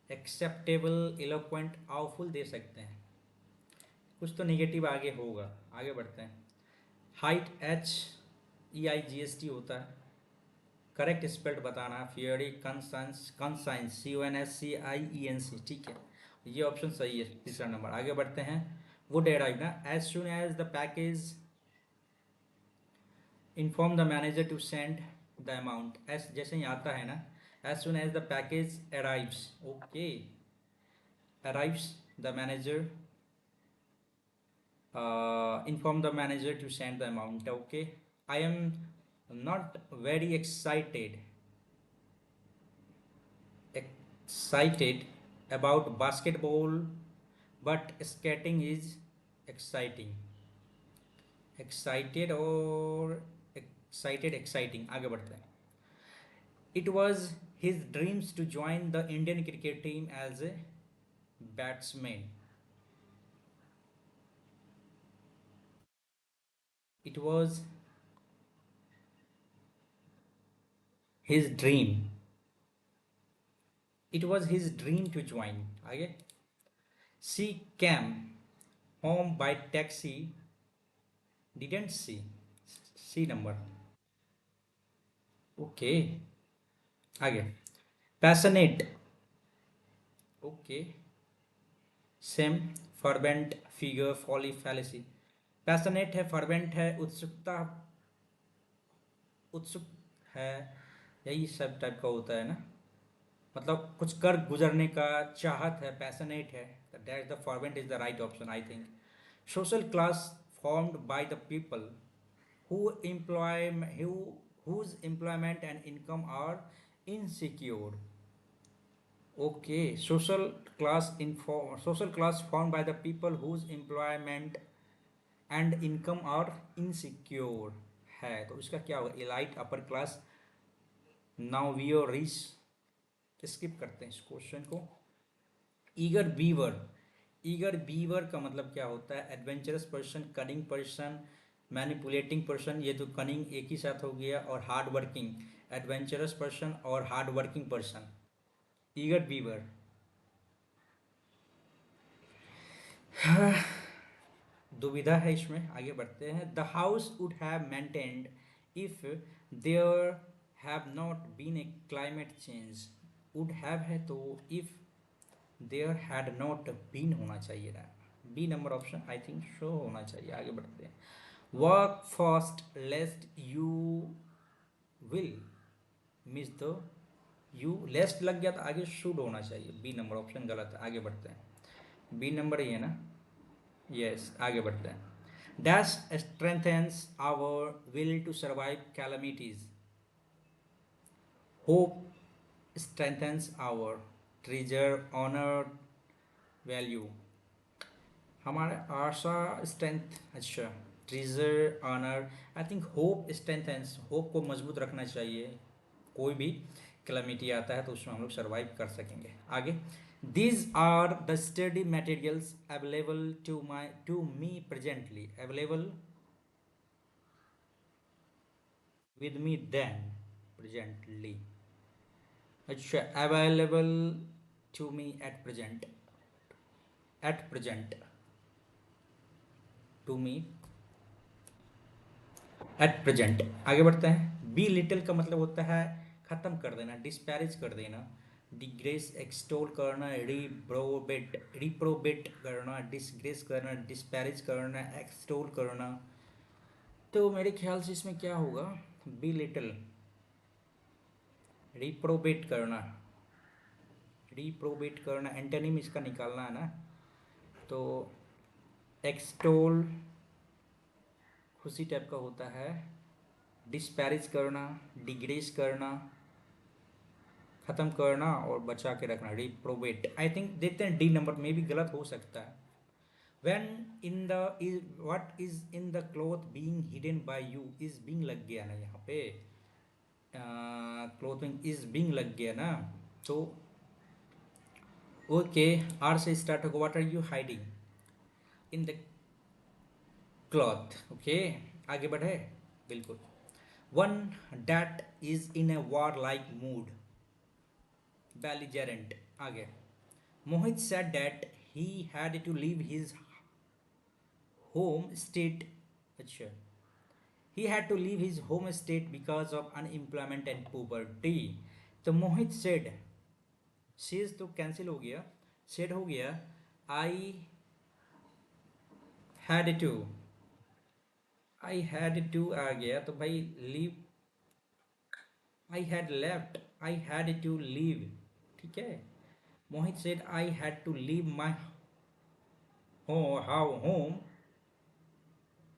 A: acceptable, eloquent, awful दे सकते हैं, कुछ तो निगेटिव आगे होगा। आगे बढ़ते हैं। हाइट, HEIGST होता है, करेक्ट स्पेल्ड बताना, फियरी, कंसाइंस, कंसाइंस, CONSCIENC, ठीक है, ये ऑप्शन सही है, तीसरा नंबर। आगे बढ़ते हैं। वुड अराइव ना, as soon as the package inform the manager to send the amount, as जैसे ही आता है ना, as soon as the package arrives, okay, arrives the manager, inform the manager to send the amount, okay. I am not very excited about basketball but skating is exciting, excited और exciting। आगे बढ़ते हैं। It was his dreams to join the Indian cricket team as a batsman. It was his dream. It was his dream to join. आगे, she came home by taxi, didn't she? C number. Okay. आगे, passionate. Okay. Same, fervent, figure, folly, fallacy. Passionate है, फर्वेंट है, उत्सुकता, उत्सुक है, यही सब टाइप का होता है ना, मतलब कुछ कर गुजरने का चाहत है, पैशनेट है, that the fervent is the right option I think. Social class formed by the people who employ who whose employment and income are insecure. Okay, social class formed by the people whose employment and income are insecure है, तो इसका क्या होगा, elite, upper class, nouveau और रिच। स्किप करते हैं इस क्वेश्चन को। ईगर बीवर, ईगर बीवर का मतलब क्या होता है, adventurous person, cunning person, manipulating person, ये तो कनिंग एक ही साथ हो गया, और हार्ड वर्किंग, एडवेंचरस पर्सन और hard working person, eager beaver. दुविधा है इसमें, आगे बढ़ते हैं। The house would have maintained if there have not been a climate change, would have है तो if there had not been होना चाहिए ना, B number option I think so होना चाहिए। आगे बढ़ते हैं। Work fast lest you will miss the, you lest लग गया तो आगे शुड होना चाहिए, बी नंबर ऑप्शन गलत है। आगे बढ़ते हैं, बी नंबर ही है ना, यस। आगे बढ़ते हैं। Dash strengthens our will to survive calamities, hope strengthens our treasure, honour, value, हमारे आशा स्ट्रेंथ, अच्छा, treasure, honour, I think hope strengthens, hope को मजबूत रखना चाहिए, कोई भी कैलमिटी आता है तो उसमें हम लोग सर्वाइव कर सकेंगे। आगे, these are the study materials available to me presently, available with me then, presently, अच्छा, available to me at present to me at present. आगे बढ़ते हैं। बी लिटिल का मतलब होता है ख़त्म कर देना, डिस्पैरेज कर देना। डिग्रेस एक्सटोल करना, रिप्रोबेट रिप्रोबेट करना, डिसग्रेस करना, डिस्पैरेज करना, एक्सटोल करना। तो मेरे ख्याल से इसमें क्या होगा, बी लिटिल, रिप्रोबेट करना। रिप्रोबेट करना एंटोनिम इसका निकालना है ना, तो एक्सटोल खुशी टाइप का होता है, डिस्पैरेज करना, डिग्रेस करना, ख़त्म करना और बचा के रखना, रिप्रोबेट। आई थिंक देखते हैं डी नंबर में भी गलत हो सकता है। When in the is what is in the cloth being hidden bye you, is being लग गया ना यहाँ पे, क्लोथिंग इज बीइंग लग गया ना, तो ओके, आर से स्टार्ट होगा, what are you hiding in the cloth. Okay, आगे बढ़े, बिल्कुल। One that is in a war like mood, belligerent। आगे, Mohit said that he had to leave his home state, अच्छा, he had to leave his home state because of unemployment and poverty। तो मोहित said, says तो कैंसिल हो गया, said हो गया, I had to, I had to आ गया तो भाई leave, I had left, I had to leave, ठीक है। मोहित said I had to leave my home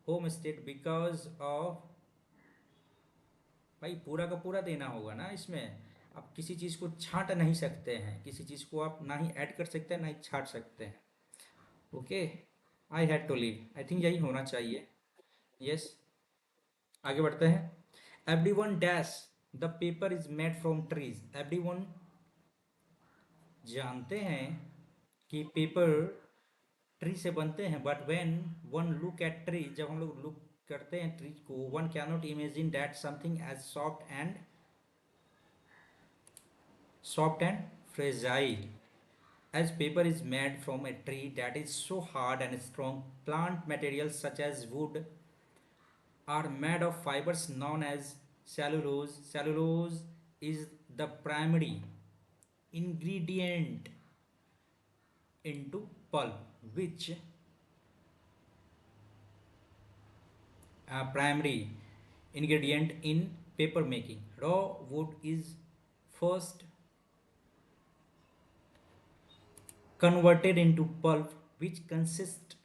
A: home state because of, भाई पूरा का पूरा देना होगा ना इसमें। आप किसी चीज़ को छांट नहीं सकते हैं, किसी चीज़ को आप ना ही ऐड कर सकते हैं ना ही छांट सकते हैं। Okay, I had to leave, I think यही होना चाहिए। यस, आगे बढ़ते हैं। Every one dash the paper is made from trees, every one जानते हैं कि पेपर ट्री से बनते हैं, but when one look at tree, जब हम लोग लुक करते हैं ट्री को, one can not imagine that something as soft and fragile as paper is made from a tree that is so hard and strong. Plant materials such as wood are made of fibers known as cellulose. Cellulose is the primary ingredient into pulp, which primary ingredient in paper making. Raw wood is first converted into pulp, which consists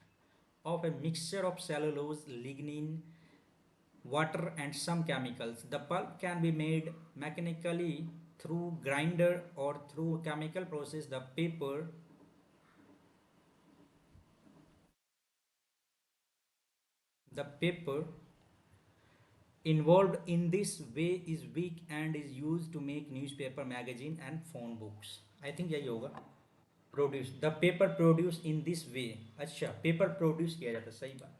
A: of a mixture of cellulose, lignin, water and some chemicals. The pulp can be made mechanically through grinder or through chemical process. The paper involved in this way is weak and is used to make newspaper, magazine and phone books. I think यही होगा। Produce the paper produce in this way, अच्छा पेपर प्रोड्यूस किया जाता है, सही बात।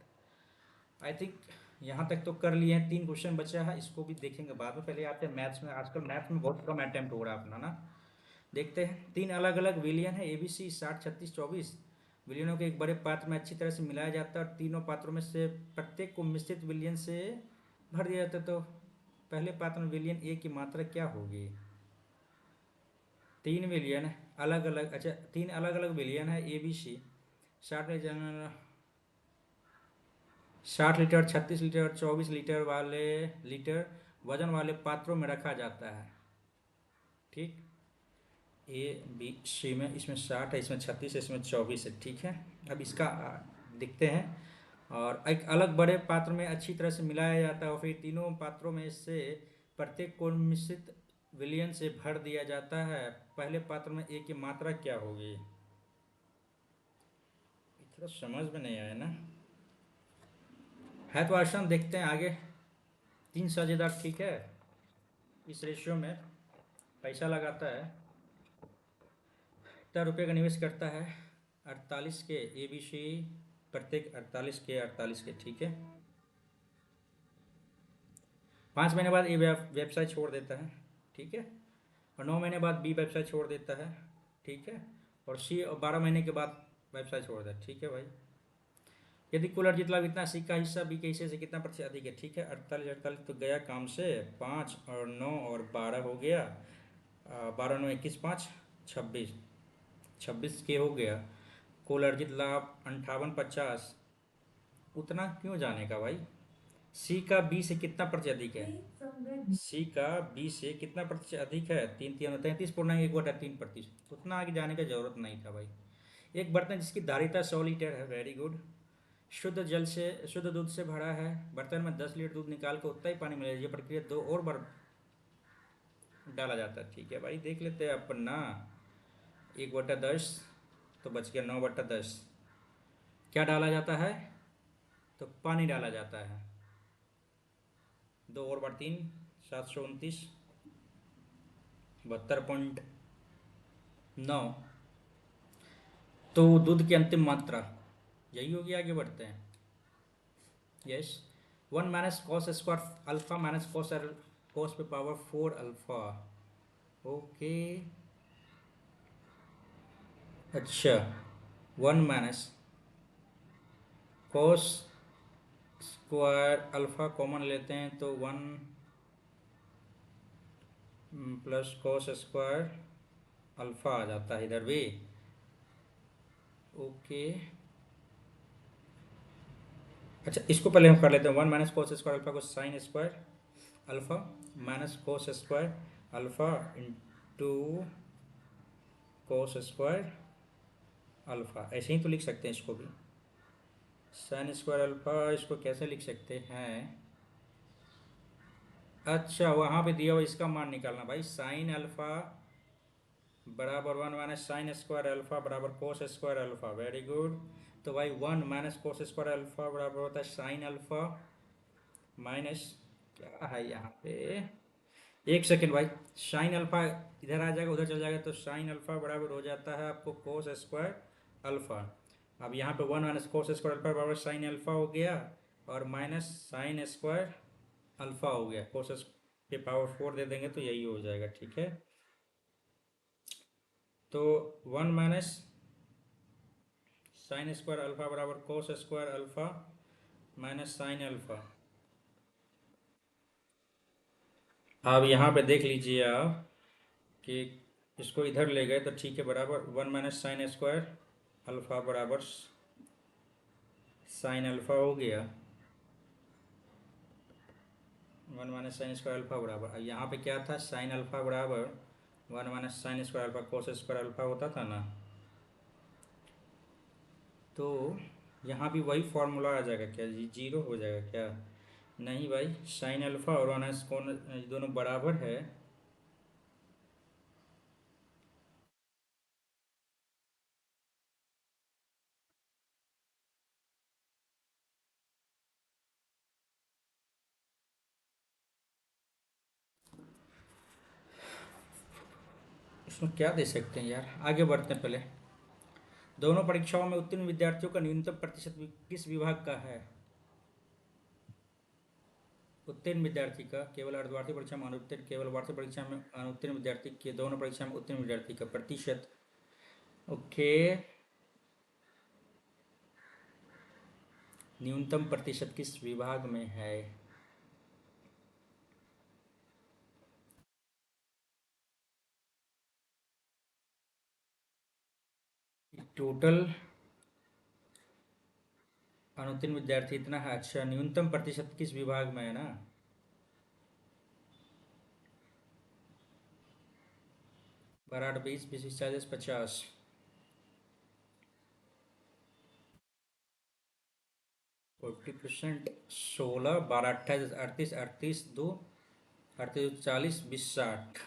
A: आई थिंक यहाँ तक तो कर लिए हैं, 3 क्वेश्चन बचा है, इसको भी देखेंगे बाद में। पहले आते हैं मैथ्स में। आजकल मैथ्स में बहुत कम अटैम्प्ट हो रहा है अपना ना। देखते हैं, 3 अलग अलग विलियन है, ABC 60, 36, 24 विलियनों के एक बड़े पात्र में अच्छी तरह से मिलाया जाता है और तीनों पात्रों में से प्रत्येक को मिश्रित विलियन से भर दिया जाता है। तो पहले पात्र में विलियन ए की मात्रा क्या होगी, 3 विलियन अलग अलग, अच्छा 3 अलग अलग विलियन है ABC 60 लीटर, 36 लीटर, 24 लीटर वाले लीटर वजन वाले पात्रों में रखा जाता है, ठीक। ABC में, इसमें 60 है, इसमें 36 है, इसमें 24 है, ठीक है। अब इसका देखते हैं। और एक अलग बड़े पात्र में अच्छी तरह से मिलाया जाता है और फिर तीनों पात्रों में से प्रत्येक को मिश्रित विलयन से भर दिया जाता है। पहले पात्र में ए की मात्रा क्या होगी, थोड़ा समझ में नहीं आया ना, है तो आसान। देखते हैं आगे। 3 साझेदार, ठीक है, इस रेशियो में पैसा लगाता है, इतना रुपये का निवेश करता है, 48 के ABC, प्रत्येक 48 के, ठीक है। 5 महीने बाद ए व्यवसाय छोड़ देता है, ठीक है। और 9 महीने बाद बी व्यवसाय छोड़ देता है, ठीक है। और सी 12 महीने के बाद व्यवसाय छोड़ देता है, ठीक है भाई। यदि कुल अर्जित लाभ इतना, सी का हिस्सा बी के हिस्से से कितना प्रतिशत अधिक है? ठीक है, 48 तो गया काम से, 5 और 9 और 12 हो गया, 12 9 21 5 26, 26 के हो गया। कुल अर्जित लाभ 58 50, उतना क्यों जाने का भाई? सी का बी से कितना प्रतिशत अधिक है? सी का बी से कितना प्रतिशत अधिक है? 33.1/3, उतना आगे जाने की जरूरत नहीं था भाई। एक बर्तन जिसकी धारिता 100 लीटर है, वेरी गुड, शुद्ध दूध से भरा है, बर्तन में 10 लीटर दूध निकाल कर उतना ही पानी मिलेगा, ये प्रक्रिया 2 और बार डाला जाता है। ठीक है भाई, देख लेते हैं अपना। 1/10 तो बच गया 9/10, क्या डाला जाता है? तो पानी डाला जाता है। 2 और बार 3, 729, 72.9, तो दूध की अंतिम मात्रा यही होगी। आगे बढ़ते हैं। Yes, 1 minus cos square alpha minus cos पे पावर 4 अल्फा। ओके, अच्छा, 1 minus cos square alpha common लेते हैं तो 1 प्लस कॉस स्क्वायर अल्फा आ जाता है इधर भी। ओके, अच्छा, इसको पहले हम कर लेते हैं। 1 माइनस कॉस स्क्वायर अल्फा को sine square alpha minus cos square alpha into cos square alpha, ऐसे ही तो लिख सकते हैं इसको भी। साइन स्क्वायर अल्फा, इसको कैसे लिख सकते हैं? अच्छा, वहाँ पे दिया हुआ इसका मान निकालना भाई। साइन अल्फा बराबर 1 माइनस साइन स्क्वायर अल्फा बराबर cos square alpha, very good. तो भाई 1 माइनस कोस स्क्वायर अल्फा बराबर होता है साइन अल्फा माइनस, क्या है यहाँ पे, एक सेकेंड भाई, साइन अल्फा इधर आ जाएगा उधर चल जाएगा, तो साइन अल्फा बराबर हो जाता है आपको कोस स्क्वायर अल्फा। अब यहाँ पे 1 माइनस कोस स्क्वायर अल्फा बराबर साइन अल्फा हो गया, और माइनस साइन स्क्वायर अल्फा हो गया, कोस के पावर 4 दे देंगे तो यही हो जाएगा। ठीक है, तो 1 माइनस साइन स्क्वायर अल्फा बराबर cos square alpha minus sine alpha. अब यहाँ पे देख लीजिए आप कि इसको इधर ले गए तो ठीक है, बराबर 1 माइनस साइन स्क्वायर अल्फा बराबर साइन अल्फा हो गया, 1 माइनस साइन स्क्वायर अल्फा बराबर, यहाँ पे क्या था, साइन अल्फा बराबर 1 minus sine square alpha cos square alpha होता था ना। तो यहाँ भी वही फॉर्मूला आ जाएगा क्या जी? जीरो हो जाएगा क्या? नहीं भाई, साइन अल्फा और 1 कौन दोनों बराबर है। इसमें क्या दे सकते हैं यार, आगे बढ़ते हैं। पहले दोनों परीक्षाओं में उत्तीर्ण विद्यार्थियों का न्यूनतम प्रतिशत किस विभाग का है? उत्तीर्ण विद्यार्थी का, केवल अर्धवार्षिक परीक्षा में अनुत्तीर्ण, केवल वार्षिक परीक्षा में अनुत्तीर्ण विद्यार्थी के, दोनों परीक्षा में उत्तीर्ण विद्यार्थी का प्रतिशत। ओके, न्यूनतम प्रतिशत किस विभाग में है? टोटल अनुत्तीर्ण विद्यार्थी इतना है। अच्छा, न्यूनतम प्रतिशत किस विभाग में है ना? 12 8 20 20 20 40 50, 40%, 16 12 28 38 38 2 38 40 20 60,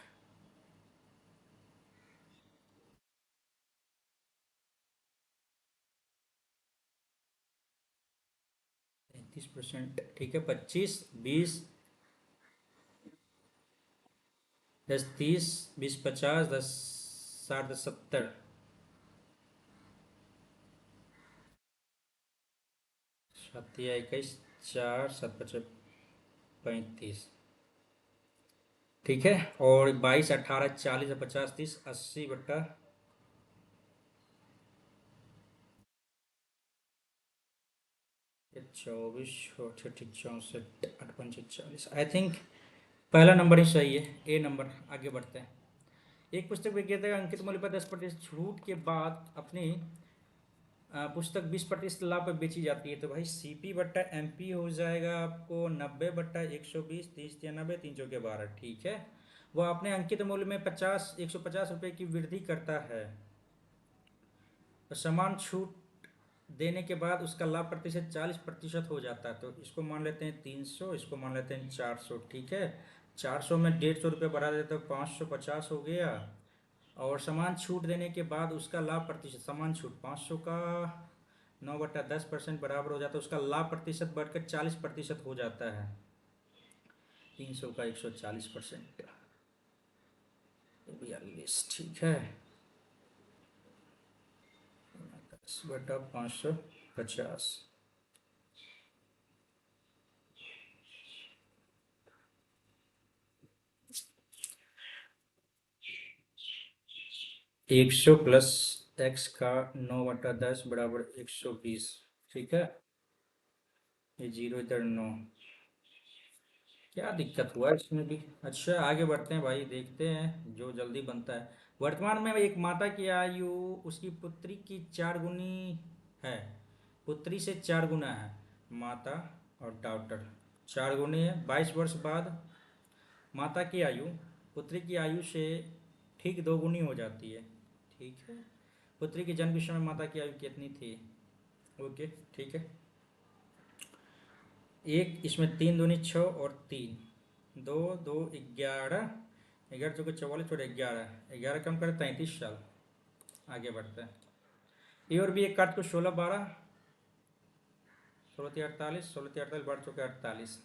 A: 33%। ठीक है, 25 20 10 30 20 50 10 60 10 70, 7 या 21 4 7 5 35। ठीक है, और 22 18 40 50 30 80/, 24 ठीक 64 8 45 आई थिंक पहला नंबर ही सही है, ए नंबर। आगे बढ़ते हैं। एक पुस्तक विक्रेता अंकित मूल्य पर 10% छूट के बाद अपनी पुस्तक 20% लाभ पर बेची जाती है, तो भाई सीपी बट्टा एमपी हो जाएगा आपको 90 बट्टा 120 30 93 312। ठीक है, वह अपने अंकित मूल्य में 150 रुपये की वृद्धि करता है, तो समान छूट देने के बाद उसका लाभ प्रतिशत 40% हो जाता है। तो इसको मान लेते हैं 300, इसको मान लेते हैं 400। ठीक है, 400 में 150 रुपये बढ़ा देते तो 550 हो गया। और समान छूट देने के बाद उसका लाभ प्रतिशत, समान छूट 500 का 9/10% बराबर हो जाता है, उसका लाभ प्रतिशत बढ़कर 40% हो जाता है। 300 का 140%, 42। ठीक है, 10/550। 100 प्लस एक्स का 9/10 बराबर 120। ठीक है, ये 0 इधर 9, क्या दिक्कत हुआ इसमें भी। अच्छा आगे बढ़ते हैं भाई, देखते हैं जो जल्दी बनता है। वर्तमान में एक माता की आयु उसकी पुत्री की 4 गुनी है, पुत्री से 4 गुना है। माता और डॉटर 4 गुनी है। 22 वर्ष बाद माता की आयु पुत्री की आयु से ठीक 2 गुनी हो जाती है। ठीक है, पुत्री के जन्म के समय माता की आयु कितनी थी? ओके ठीक है, एक इसमें 3 दूनी 6 और 3 2 2 11, 11 चौके 44 और 11 कम करे 33 साल। आगे बढ़ते हैं। ए और बी एक काट को 16 12 16 48 16 48 12 चौके 48,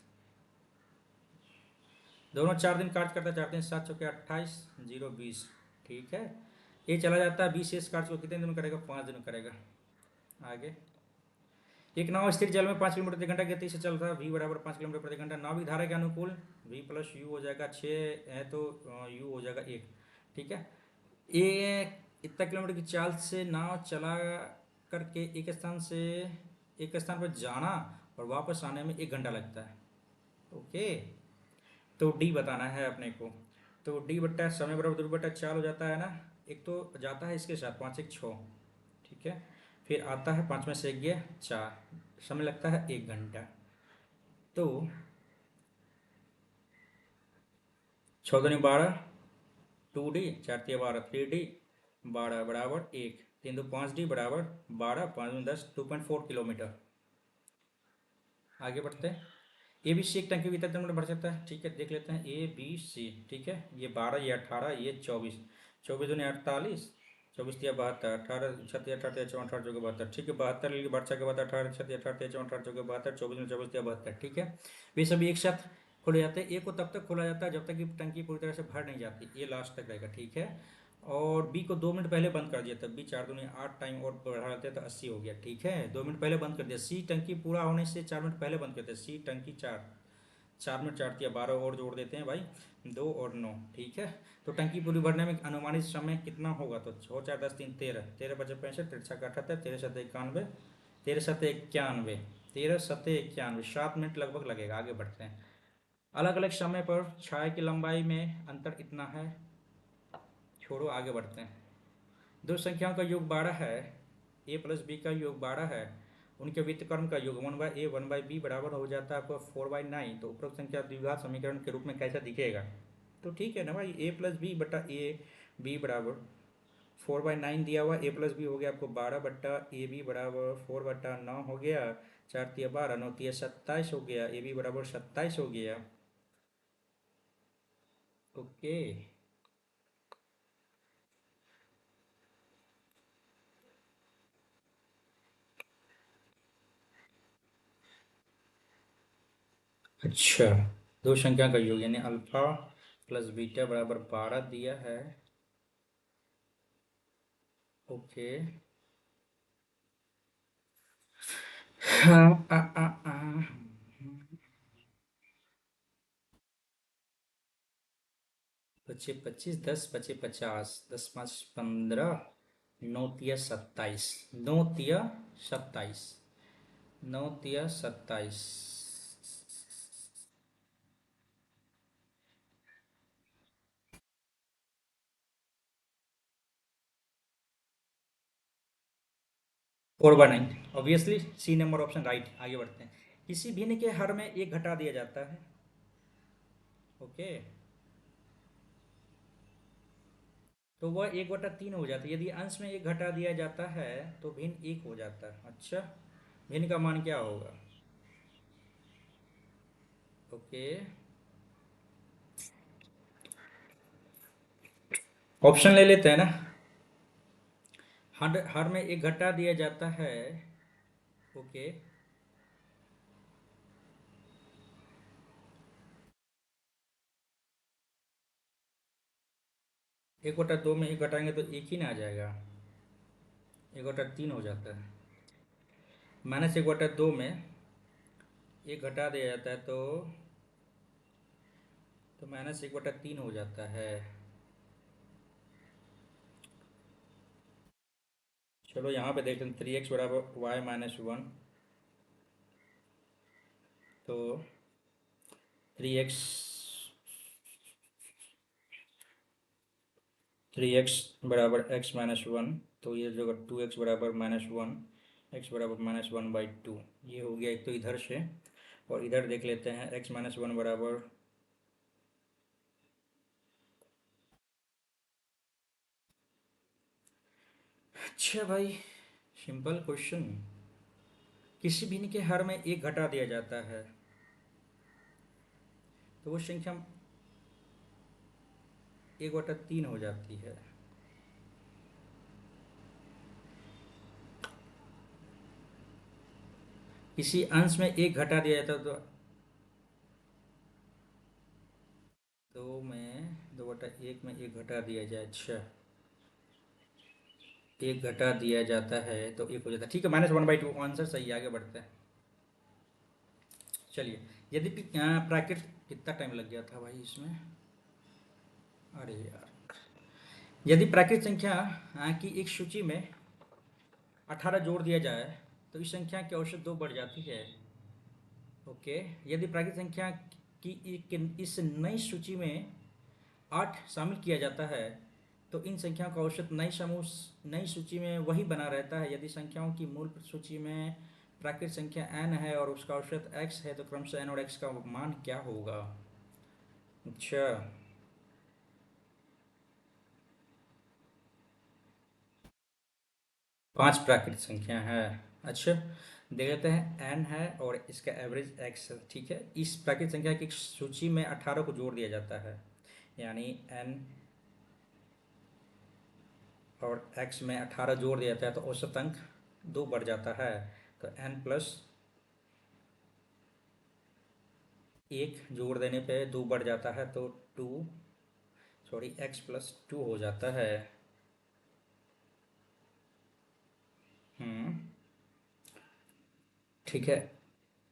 A: दोनों 4 दिन काट करता है, 4 दिन 7 चौके 28 0 20। ठीक है, ये चला जाता है 20 काट को कितने दिन करेगा? 5 दिन करेगा। आगे, एक नाव स्थिर जल में 5 किलोमीटर प्रति घंटा गति से चल रहा है, v बराबर 5 किलोमीटर प्रति घंटा। नाविक धारा के अनुकूल v प्लस यू हो जाएगा 6 है तो u हो जाएगा 1। ठीक है, ये इतना किलोमीटर की चाल से नाव चला करके एक स्थान पर जाना और वापस आने में 1 घंटा लगता है। ओके, तो डी बताना है अपने को। तो डी बट्टा समय बराबर 2/4 हो जाता है ना। एक तो जाता है इसके साथ 5 1 6। ठीक है, फिर आता है 5 में से 1 गया 4, समय लगता है 1 घंटा। तो 6 दूनी 12 2D 4 तिया 12 3D 12 बराबर 1 3 2 5D बराबर 12 5 दूनी 10 2.4 किलोमीटर। आगे बढ़ते हैं। ए बी सी एक टंकी कितने किलोमीटर भर सकता है? ठीक है, देख लेते हैं ए बी सी। ठीक है, ये 12 ये 18 ये 24, 24 दूनी 48 24 तिया 72 18 छत्तीस 18 तिया 64 18 चौके 72। ठीक है, 72 लेके बढ़ के बाद 18 छत्तीस 18 तिया 64 18 चौके 72 24 दूनी 24 तिया 72। ठीक है, वे सभी एक साथ खोले जाते हैं। ए को तब तक खोला जाता है जब तक कि टंकी पूरी तरह से भर नहीं जाती, ये लास्ट तक रहेगा। ठीक है, और बी को 2 मिनट पहले बंद कर दिया, तब बी 4 दूनी 8 टाइम और बढ़ा देते हैं तो 80 हो गया। ठीक है, 2 मिनट पहले बंद कर दिया। सी टंकी पूरा होने से 4 मिनट पहले बंद करते हैं। सी टंकी 4 मिनट 4 दिया 12 और जोड़ देते हैं भाई 2 और 9। ठीक है, तो टंकी पूरी भरने में अनुमानित समय कितना होगा? तो 6 4 10 3 13 13 5 65 13 6 78 13 7 91 13 7 91 13 7 91 7 मिनट लगभग लगेगा। आगे बढ़ते हैं। अलग अलग समय पर छाया की लंबाई में अंतर इतना है। छोड़ो, आगे बढ़ते हैं। दो संख्याओं का योग 12 है, ए प्लस बी का योग 12 है, उनके व्युत्क्रम का योग 1/a 1/b बराबर हो जाता है आपको 4/9। तो उपरोक्त संख्या द्विघात समीकरण के रूप में कैसा दिखेगा? तो ठीक है ना भाई, a प्लस बी बटा ए बी बराबर 4/9 दिया हुआ, a प्लस बी हो गया आपको 12 बट्टा ए बी बराबर 4/9 हो गया, 4 तिया 12 9 तिया 27 हो गया, ए बी बराबर 27 हो गया। ओके, अच्छा, दो संख्या का योग यानी अल्फा प्लस बीटा बराबर 12 दिया है। ओके, हाँ, बचे 25 10 बचे 50 10 5 15 9 तिया 27 9 तिया 27। 9 तिया 27। 4/9 obviously C number option right. आगे बढ़ते हैं। किसी भिन्न के हर में एक घटा दिया जाता है। ओके, तो वह 1/3 हो जाता है। यदि अंश में एक घटा दिया जाता है तो भिन्न 1 हो जाता है। अच्छा, भिन्न का मान क्या होगा? ओके, ऑप्शन ले लेते हैं ना। हर में एक घटा दिया जाता है। ओके, 1/2 में एक घटाएंगे तो एक ही ना आ जाएगा। 1/3 हो जाता है। -1/2 में एक घटा दिया जाता है तो -1/3 हो जाता है। चलो यहाँ पे देख लें, 3x बराबर y-1। तो 3x 3x बराबर x-1। तो ये जो 2x बराबर -1, x बराबर -1/2, ये हो गया एक तो इधर से। और इधर देख लेते हैं, x-1 बराबर, अच्छा भाई, सिंपल क्वेश्चन। किसी भिन्न के हर में एक घटा दिया जाता है तो वो संख्या 1/3 हो जाती है। किसी अंश में एक घटा दिया जाता है तो 2/1 में एक घटा दिया जाए। अच्छा, एक घटा दिया जाता है तो एक हो जाता है। ठीक है, -1/2 आंसर सही है। आगे बढ़ते हैं। चलिए, यदि प्राकृत कितना टाइम लग गया था भाई इसमें? अरे यार, यदि प्राकृत संख्या की एक सूची में 18 जोड़ दिया जाए तो इस संख्या की औसत 2 बढ़ जाती है। ओके, यदि प्राकृत संख्या इस नई सूची में 8 शामिल किया जाता है तो इन संख्याओं का औसत नई सूची में वही बना रहता है। यदि संख्याओं की मूल सूची में प्राकृत संख्या n है और उसका औसत x है तो क्रमशः n और x का मान क्या होगा? अच्छा, 5 प्राकृत संख्या है। अच्छा, देख लेते हैं, n है और इसका एवरेज x है। ठीक है, इस प्राकृत संख्या की सूची में 18 को जोड़ दिया जाता है, यानी n और x में 18 जोड़ दिया जाता है तो औसत अंक 2 बढ़ जाता है। तो n+1 जोड़ देने पे 2 बढ़ जाता है तो x+2 हो जाता है। हम्म, ठीक है।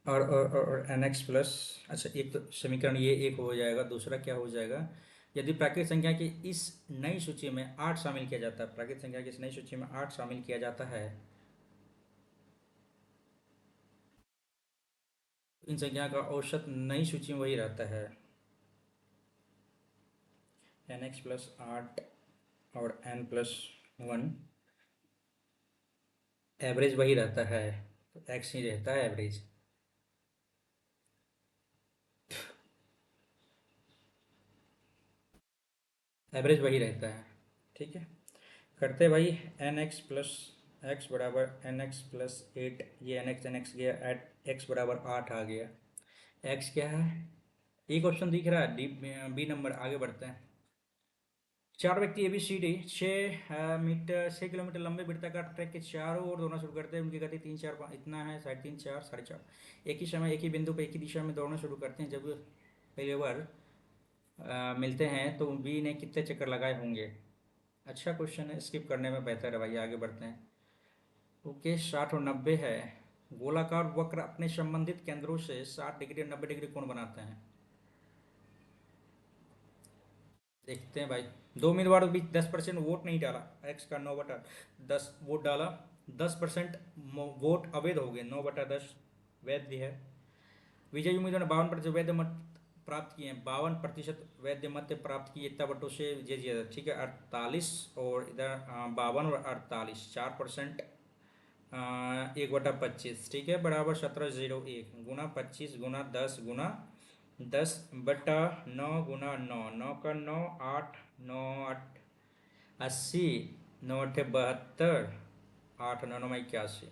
A: और एन एक्स प्लस, अच्छा, एक तो समीकरण ये एक हो जाएगा। दूसरा क्या हो जाएगा? यदि प्राकृतिक संख्या की इस नई सूची में 8 शामिल किया जाता है, प्राकृतिक संख्या की इस नई सूची में 8 शामिल किया जाता है, इन संख्या का औसत नई सूची में वही रहता है। n x+8 और n+1, एवरेज वही रहता है तो x ही रहता है एवरेज। एवरेज वही रहता है। ठीक है, करते भाई। n x+x बराबर n x+8, ये n x गया, एट x बराबर 8 आ गया। x क्या है? एक ऑप्शन दिख रहा है, डी, बी नंबर। आगे बढ़ते हैं। चार व्यक्ति ABCD 6 किलोमीटर लंबे वृत्ताकार ट्रैक के चारों ओर दौड़ना शुरू करते हैं। उनकी गति 3, 4, 5 इतना है, 3.5, 4, 4.5। एक ही समय एक ही बिंदु पर एक ही दिशा में दौड़ना शुरू करते हैं। जब पहली बार मिलते हैं तो बी ने कितने चक्कर लगाए होंगे? अच्छा क्वेश्चन है, स्किप करने में बेहतर है भाई। आगे बढ़ते हैं। ओके, 60 और 90 है। गोलाकार वक्र अपने संबंधित केंद्रों से 60 डिग्री और 90 डिग्री कोण बनाते हैं। देखते हैं भाई। दो उम्मीदवारों के बीच 10% वोट नहीं डाला, एक्स का 9/10 वोट डाला। 10% वोट अवैध हो गए, 9/10 वैध है। विजयी उम्मीदवार ने 52% वैध मत प्राप्त किए हैं, 52% वैध मत प्राप्त किए, इतना वोटों से विजय जीता, ठीक है। 48 और इधर 52 और 48, 4%, 1/25, ठीक है, बराबर 1701 गुना 25 गुना 10 गुना 10/9 गुना 9, 9 का 9, 8, 9 8 80, 9 8 72, 8 9 9 81,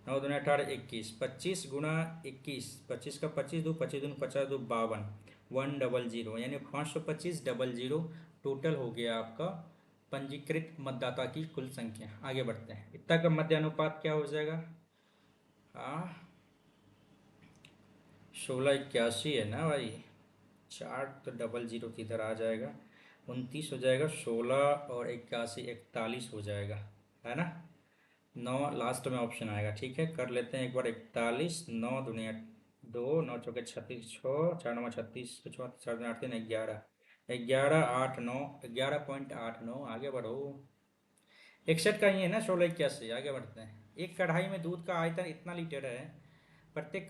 A: 9 दूनी 18 21, 25 गुना 21, 25 का 25 दो 25 दूनी 50 दो 52, 100, यानी 525,000 टोटल हो गया आपका पंजीकृत मतदाता की कुल संख्या। आगे बढ़ते हैं, इतना का मध्य अनुपात क्या हो जाएगा? हाँ, 1681 है ना भाई, 4 तो 00 किधर आ जाएगा, 29 हो जाएगा, 16 और 81 41 हो जाएगा, है ना। 9 लास्ट में ऑप्शन आएगा, ठीक है। कर लेते हैं एक बार, 41, 9 दुनिया 2, 9 चौके 36, 6 4 9 36, 4 8 3 11, 11 8 9, 11.89, आगे बढ़ो। 61 का ही है ना, 1681, आगे बढ़ते हैं। एक कढ़ाई में दूध का आयतन इतना लीटर है, प्रत्येक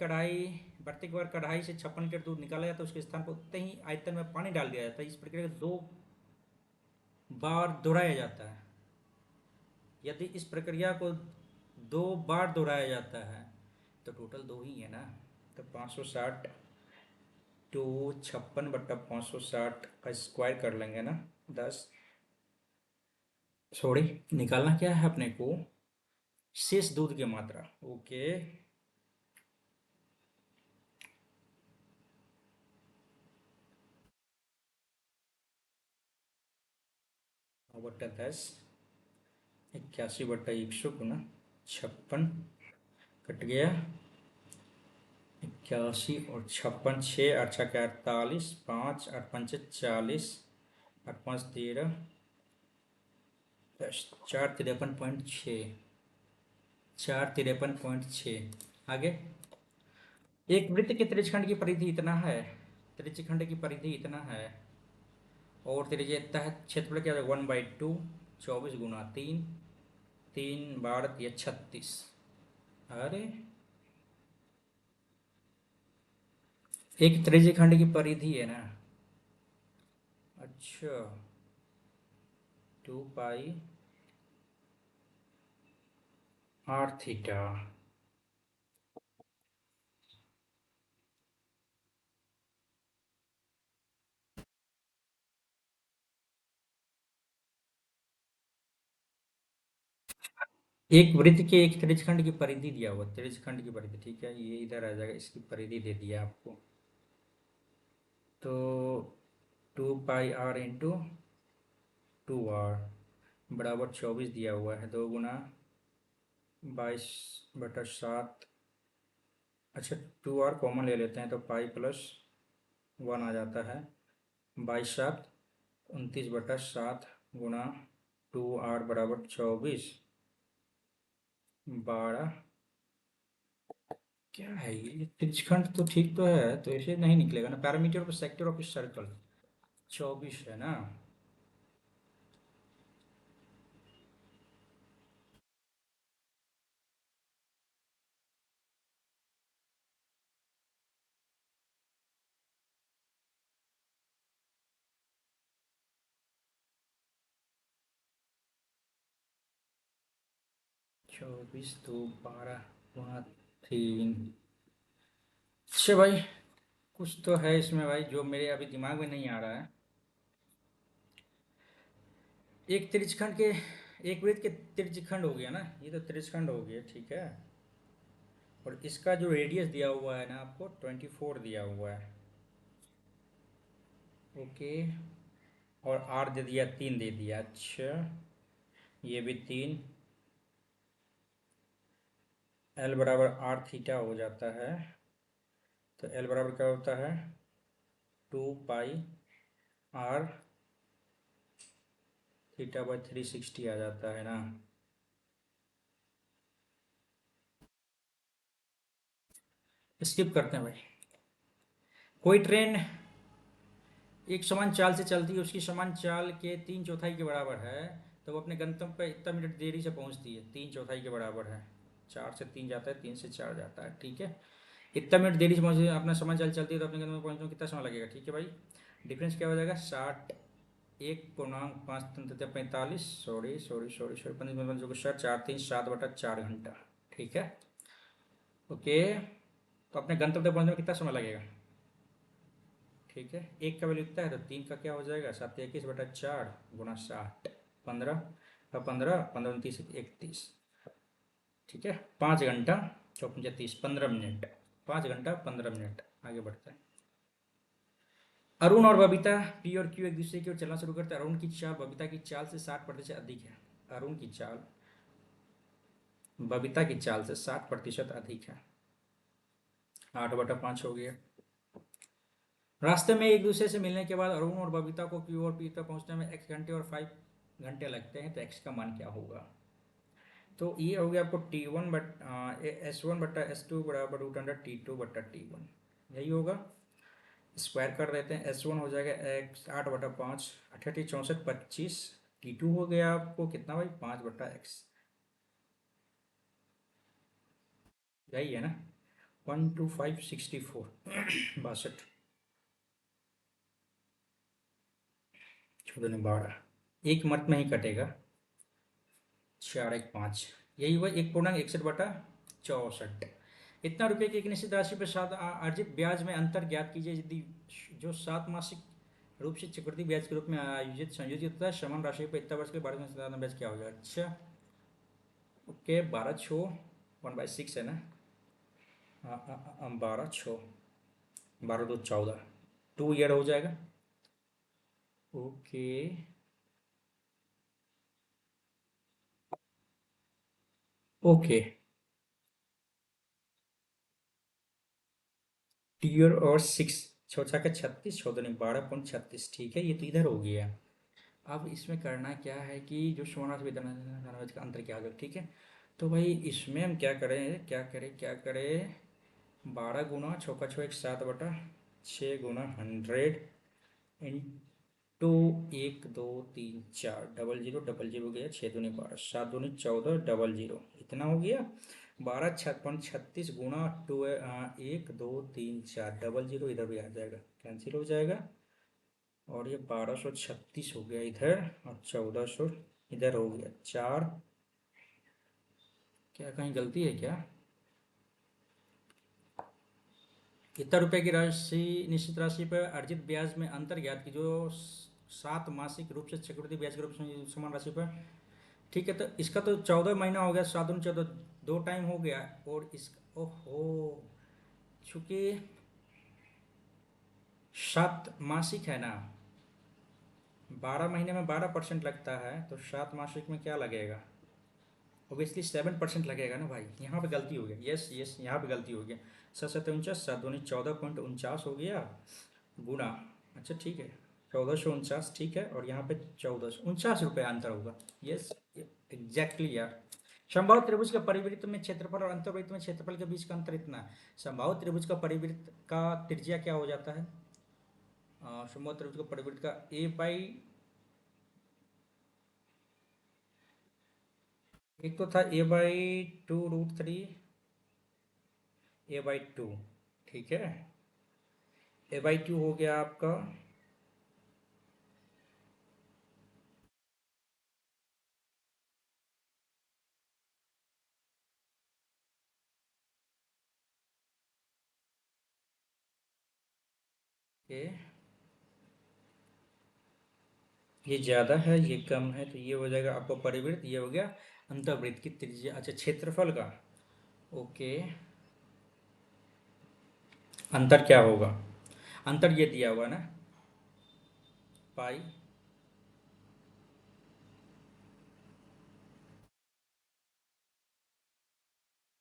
A: बार कढ़ाई से 56 लीटर दूध निकाला जाता है, उसके स्थान पर उतने ही आयतन में पानी डाल दिया जाता है। इस प्रक्रिया को 2 बार दोहराया जाता है। यदि इस प्रक्रिया को 2 बार दोहराया जाता है तो टोटल 2 ही है ना, तो 560 टू 56/560 का स्क्वायर कर लेंगे ना, 10, सॉरी, निकालना क्या है अपने को, शेष दूध की मात्रा। ओके, बट्टा 10, 81/100 गुना 56, कट गया 81 और 56, 6 8 6 48, 5 8 5 40, 8 5 13, 10 4 53.6, 4 53.6। आगे, एक वृत्त के त्रिज्यखंड की परिधि इतना है, त्रिज्यखंड की परिधि इतना है, और त्रिज्या इतना है, क्षेत्रफल क्या है, 1/2, 24 गुना 3, 3 बार या 36। अरे, एक त्रिज्यखंड की परिधि है ना, अच्छा, 2πr थीटा। एक वृत्त के एक त्रिज्यखंड की परिधि दिया हुआ, त्रिज्यखंड की परिधि, ठीक है, ये इधर आ जाएगा, इसकी परिधि दे दिया आपको, तो 2πr × 2r बराबर 24 दिया हुआ है, 2 गुना 22/7, अच्छा 2r कॉमन ले लेते हैं तो π+1 आ जाता है, 22/7 29/7 गुना 2r बराबर 24, 12, क्या है ये त्रिज्यखंड तो ठीक तो है, तो ऐसे नहीं निकलेगा ना, parameter of sector of circle 24 है ना। 24 2 12 गुना 3, अच्छा भाई, कुछ तो है इसमें भाई जो मेरे अभी दिमाग में नहीं आ रहा है। एक त्रिज्यखंड के, एक वृत्त के त्रिज्यखंड हो गया ना, ये तो त्रिज्यखंड हो गया, ठीक है, और इसका जो रेडियस दिया हुआ है ना आपको 24 दिया हुआ है, ओके, और आर दे दिया 3 दे दिया, अच्छा, ये भी 3, एल बराबर आर थीटा हो जाता है, तो एल बराबर क्या होता है, 2πr थीटा/360 आ जाता है ना। स्किप करते हैं भाई। कोई ट्रेन एक समान चाल से चलती है, उसकी समान चाल के 3/4 के बराबर है, तो वो अपने गंतव्य पे इतना मिनट देरी से पहुंचती है, 3/4 के बराबर है। 4 से 3 जाता है, 3 से 4 जाता है, ठीक है। इतना मिनट देरी से पहुंचे, अपना समय चलती है तो अपने गंतव्य में पहुंचने में कितना समय लगेगा, ठीक है भाई। डिफरेंस क्या हो जाएगा, 60 1.5 45, सॉरी 15 4 3 7/4 घंटा, ठीक है। ओके, तो अपने गंतव्य तक पहुंचने में कितना समय लगेगा, ठीक है। एक का वैल्यू इतना है तो 3 का क्या हो जाएगा, 721/4 गुना 60, 15 15 15 29 31, ठीक है। 5 घंटा 4 5 30 15 मिनट, 5 घंटा 15 मिनट। आगे बढ़ते हैं। अरुण और बबीता पी और क्यू एक दूसरे की ओर चलना शुरू करते हैं। अरुण की चाल बबीता की चाल से 60% अधिक है। अरुण की चाल बबीता की चाल से 60% अधिक है। 8/5 हो गया। रास्ते में एक दूसरे से मिलने के बाद अरुण और बबीता को क्यू और पी तक पहुंचने में x घंटे और 5 घंटे लगते हैं, तो x का मान क्या होगा। तो ये हो गया आपको S1/S2 बराबर √T2/T1, यही होगा। स्क्वायर कर देते हैं, S1 हो जाएगा x 8/5, 88 64 25। T2 हो गया आपको कितना भाई, 5/x, यही है ना। 12564 62 12 एक मत में ही कटेगा। 4 1 5, यही हुआ 1.61/64। इतना रुपये की एक निश्चित राशि पर साथ अर्जित ब्याज में अंतर ज्ञात कीजिए। यदि जो 7 मासिक रूप से चक्रवृद्धि ब्याज के रूप में आयोजित संयोजित होता है, समान राशि पर इतना वर्ष के 12 में साधारण ब्याज क्या होगा। अच्छा ओके, 12 6 1/6 है ना। 12 6 12 2 14, 2 ईयर हो जाएगा। ओके ओके, टीयर और 6 छः का 36 14 12.36, ठीक है। ये तो इधर हो गया। अब इसमें करना क्या है कि जो सोना से विधान का अंतर क्या होगा, ठीक है। तो भाई इसमें हम क्या करें 12 गुना 6 का 6 100 गुना 100 1 2 3 4 00 गया, 6 दूनी 12 7 दूनी 14 00, इतना हो गया। 12 36 गुना 1 2 3 4 00, इधर भी आ जाएगा, कैंसिल हो जाएगा। और ये 1236 हो गया इधर, और 1400 इधर हो गया। 4, क्या कहीं गलती है क्या। इतना रुपए की राशि निश्चित राशि पर अर्जित ब्याज में अंतर ज्ञात की, जो 7 मासिक रूप से चक्रवृद्धि ब्याज के रूप में समान राशि पर, ठीक है। तो इसका तो 14 महीना हो गया, 7 14 2 टाइम हो गया। और इसका ओहो, चूंकि 7 मासिक है ना, 12 महीने में 12% लगता है, तो 7 मासिक में क्या लगेगा, ओबियसली 7% लगेगा ना भाई। यहाँ पे गलती हो गया, यस यस, यहाँ पे गलती हो गया। 7 7 49 7 दूनी 14.49 हो गया गुना, अच्छा ठीक है 1449, ठीक है। और यहाँ पे 1449 रुपये अंतर होगा, यस एग्जैक्टली यार। समबाहु त्रिभुज के परिवृत्त में क्षेत्रफल और अंतर्वृत्त में क्षेत्रफल के बीच का अंतर इतना है। समबाहु त्रिभुज का परिवृत्त का त्रिज्या क्या हो जाता है, समबाहु त्रिभुज का परिवृत्त का एक तो था A/2√3 A/2, ठीक है। A/2 हो गया आपका ये ज़्यादा है ये कम है, तो ये हो जाएगा आपको परिवृत्त, ये हो गया अंतर्वृत्त की त्रिज्या। अच्छा क्षेत्रफल का, ओके, अंतर क्या होगा, अंतर ये दिया हुआ ना, पाई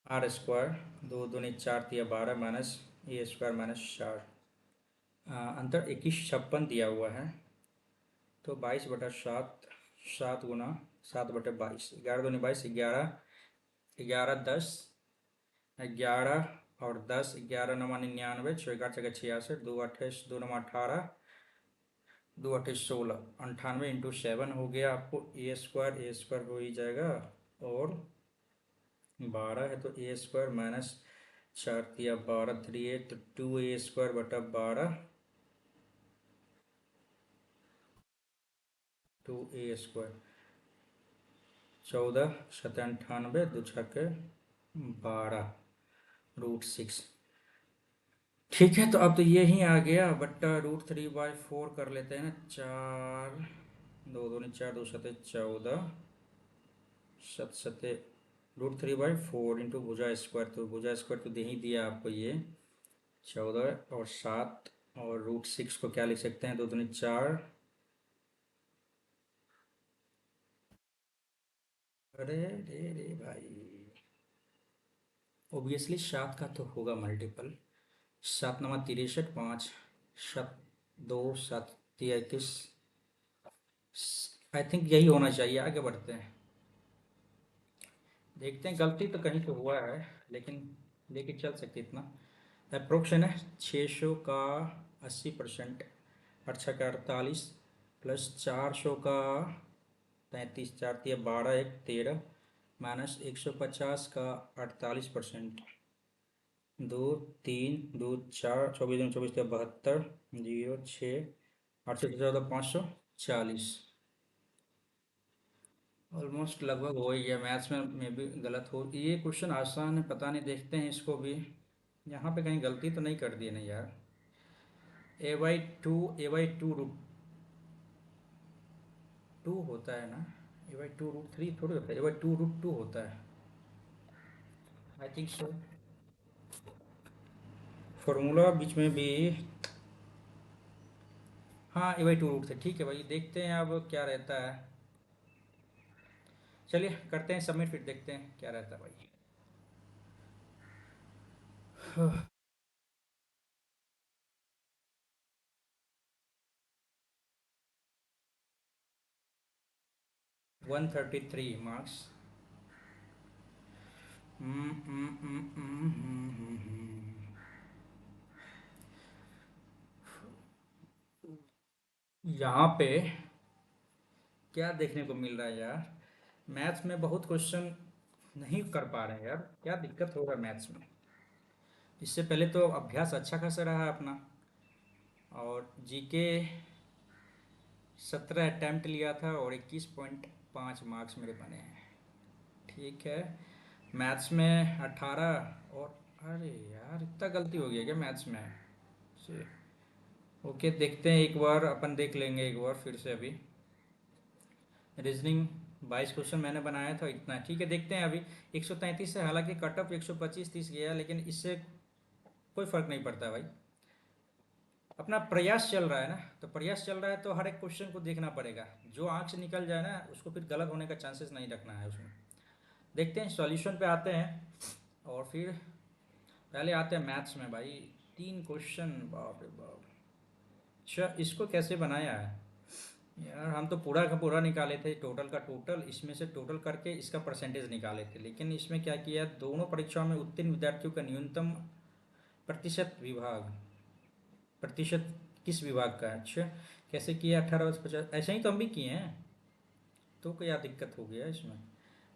A: R², 2 दूनी 4 × 12 माइनस A² माइनस 4, अंतर 21 56 दिया हुआ है। तो 22/7, 7 गुना 7/22, 11 दूनी 22 11, 11 10, 11 और 10, 11 9 99, 6 11 6 66, 2 28 2 9 18, दो अठे 16, 98 इंटू 7 हो गया आपको ए स्क्वायर हो ही जाएगा। और 12 है तो ए स्क्वायर माइनस 4 × 3 = 12 3 है तो 2a² / 12 2a²। 14 7 98 2 6 12√6। ठीक है, तो अब तो ये ही आ गया बट्टा √3/4 कर लेते हैं ना। 4 2 2 4 2 7 14 7 7 √3/4 इंटू भुजा स्क्वायर, तो भुजा स्क्वायर तो दे ही दिया आपको ये 14 और 7। और √6 को क्या लिख सकते हैं, 2 2 4। अरे रे रे भाई, ओबियसली 7 का तो होगा मल्टीपल। 7×9 = 63, 5 7 2 7 21। आई थिंक यही होना चाहिए। आगे बढ़ते हैं, देखते हैं। गलती तो कहीं तो हुआ है, लेकिन लेके चल सकते इतना। अप्रोक्स है ना, 600 का 80%, 8×4 = 48 प्लस 400 का 33, 4×3 = 12 1 13 माइनस 150 का 48%, 2 3 2 4 24 2 24 72 0 6 8 से 14 540। ऑलमोस्ट लगभग हो ही गया। मैथ्स में भी गलत हो, ये क्वेश्चन आसान है, पता नहीं, देखते हैं इसको भी। यहाँ पे कहीं गलती तो नहीं कर दी ना यार। a/2 होता है ना, a/2√3 थोड़ी होता है, a/2√2 होता है। I think so. फॉर्मूला बीच में भी। हाँ, a/2√3 ठीक है भाई, देखते हैं अब क्या रहता है। चलिए करते हैं सबमिट, फिर देखते हैं क्या रहता है भाई। 133 मार्क्स। यहाँ पे क्या देखने को मिल रहा है यार, मैथ्स में बहुत क्वेश्चन नहीं कर पा रहे हैं यार, क्या दिक्कत होगा मैथ्स में। इससे पहले तो अभ्यास अच्छा खासा रहा है अपना, और जीके 17 अटैम्प्ट लिया था और 21.5 मार्क्स मेरे बने हैं। ठीक है, मैथ्स में 18 और, अरे यार इतना गलती हो गया क्या मैथ्स में से। ओके, देखते हैं एक बार, अपन देख लेंगे एक बार फिर से अभी। रीजनिंग 22 क्वेश्चन मैंने बनाया था, इतना ठीक है। देखते हैं अभी 133 से, हालांकि कट ऑफ 125-30 गया, लेकिन इससे कोई फर्क नहीं पड़ता भाई। अपना प्रयास चल रहा है ना, तो प्रयास चल रहा है तो हर एक क्वेश्चन को देखना पड़ेगा। जो आंख से निकल जाए ना, उसको फिर गलत होने का चांसेस नहीं रखना है उसमें। देखते हैं, सॉल्यूशन पे आते हैं। और फिर पहले आते हैं मैथ्स में भाई। 3 क्वेश्चन, बाप रे बाप। अच्छा, इसको कैसे बनाया है यार, हम तो पूरा का पूरा निकाले थे, टोटल का टोटल, इसमें से टोटल करके इसका परसेंटेज निकाले थे। लेकिन इसमें क्या किया, दोनों परीक्षाओं में उत्तीर्ण विद्यार्थियों का न्यूनतम प्रतिशत विभाग, प्रतिशत किस विभाग का है। अच्छा, कैसे किया, 18 से 50, ऐसे ही तो हम भी किए हैं। तो क्या दिक्कत हो गया इसमें।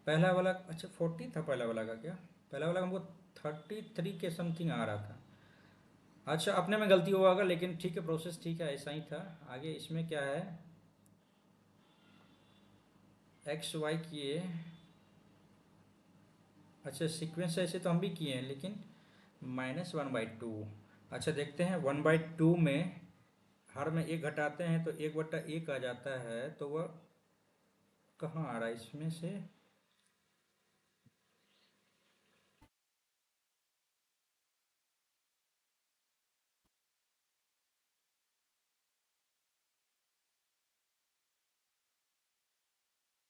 A: पहला वाला, अच्छा 40 था पहला वाला का क्या, पहला वाला हमको 33 के समथिंग आ रहा था। अच्छा, अपने में गलती हुआ होगा, लेकिन ठीक है, प्रोसेस ठीक है, ऐसा ही था। आगे इसमें क्या है, एक्स वाई किए। अच्छा, सीक्वेंस ऐसे तो हम भी किए हैं, लेकिन -1/2। अच्छा, देखते हैं 1/2 में हर में एक घटाते हैं तो 1/1 आ जाता है, तो वह कहाँ आ रहा है इसमें से।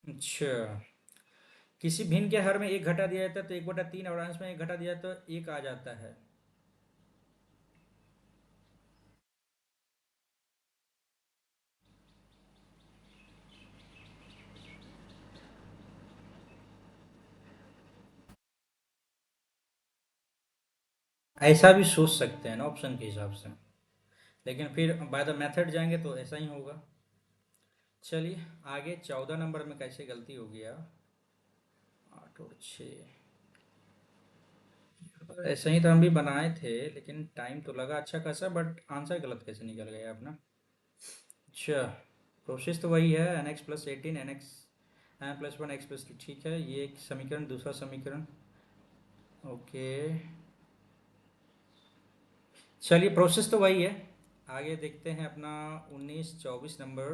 A: अच्छा, किसी भिन्न के हर में एक घटा दिया जाता है तो 1/3, और अंश में एक घटा दिया तो एक आ जाता है। ऐसा भी सोच सकते हैं ना ऑप्शन के हिसाब से। लेकिन फिर बाय द मेथड जाएंगे तो ऐसा ही होगा। चलिए आगे 14 नंबर में कैसे गलती हो गया। 8 और 6, ऐसे ही तो हम भी बनाए थे, लेकिन टाइम तो लगा अच्छा खासा, बट आंसर गलत कैसे निकल गया अपना। अच्छा, प्रोसेस तो वही है, n x + 18 n x n+1 x+2, ठीक है, ये एक समीकरण, दूसरा समीकरण। ओके, चलिए प्रोसेस तो वही है। आगे देखते हैं अपना 19 24 नंबर।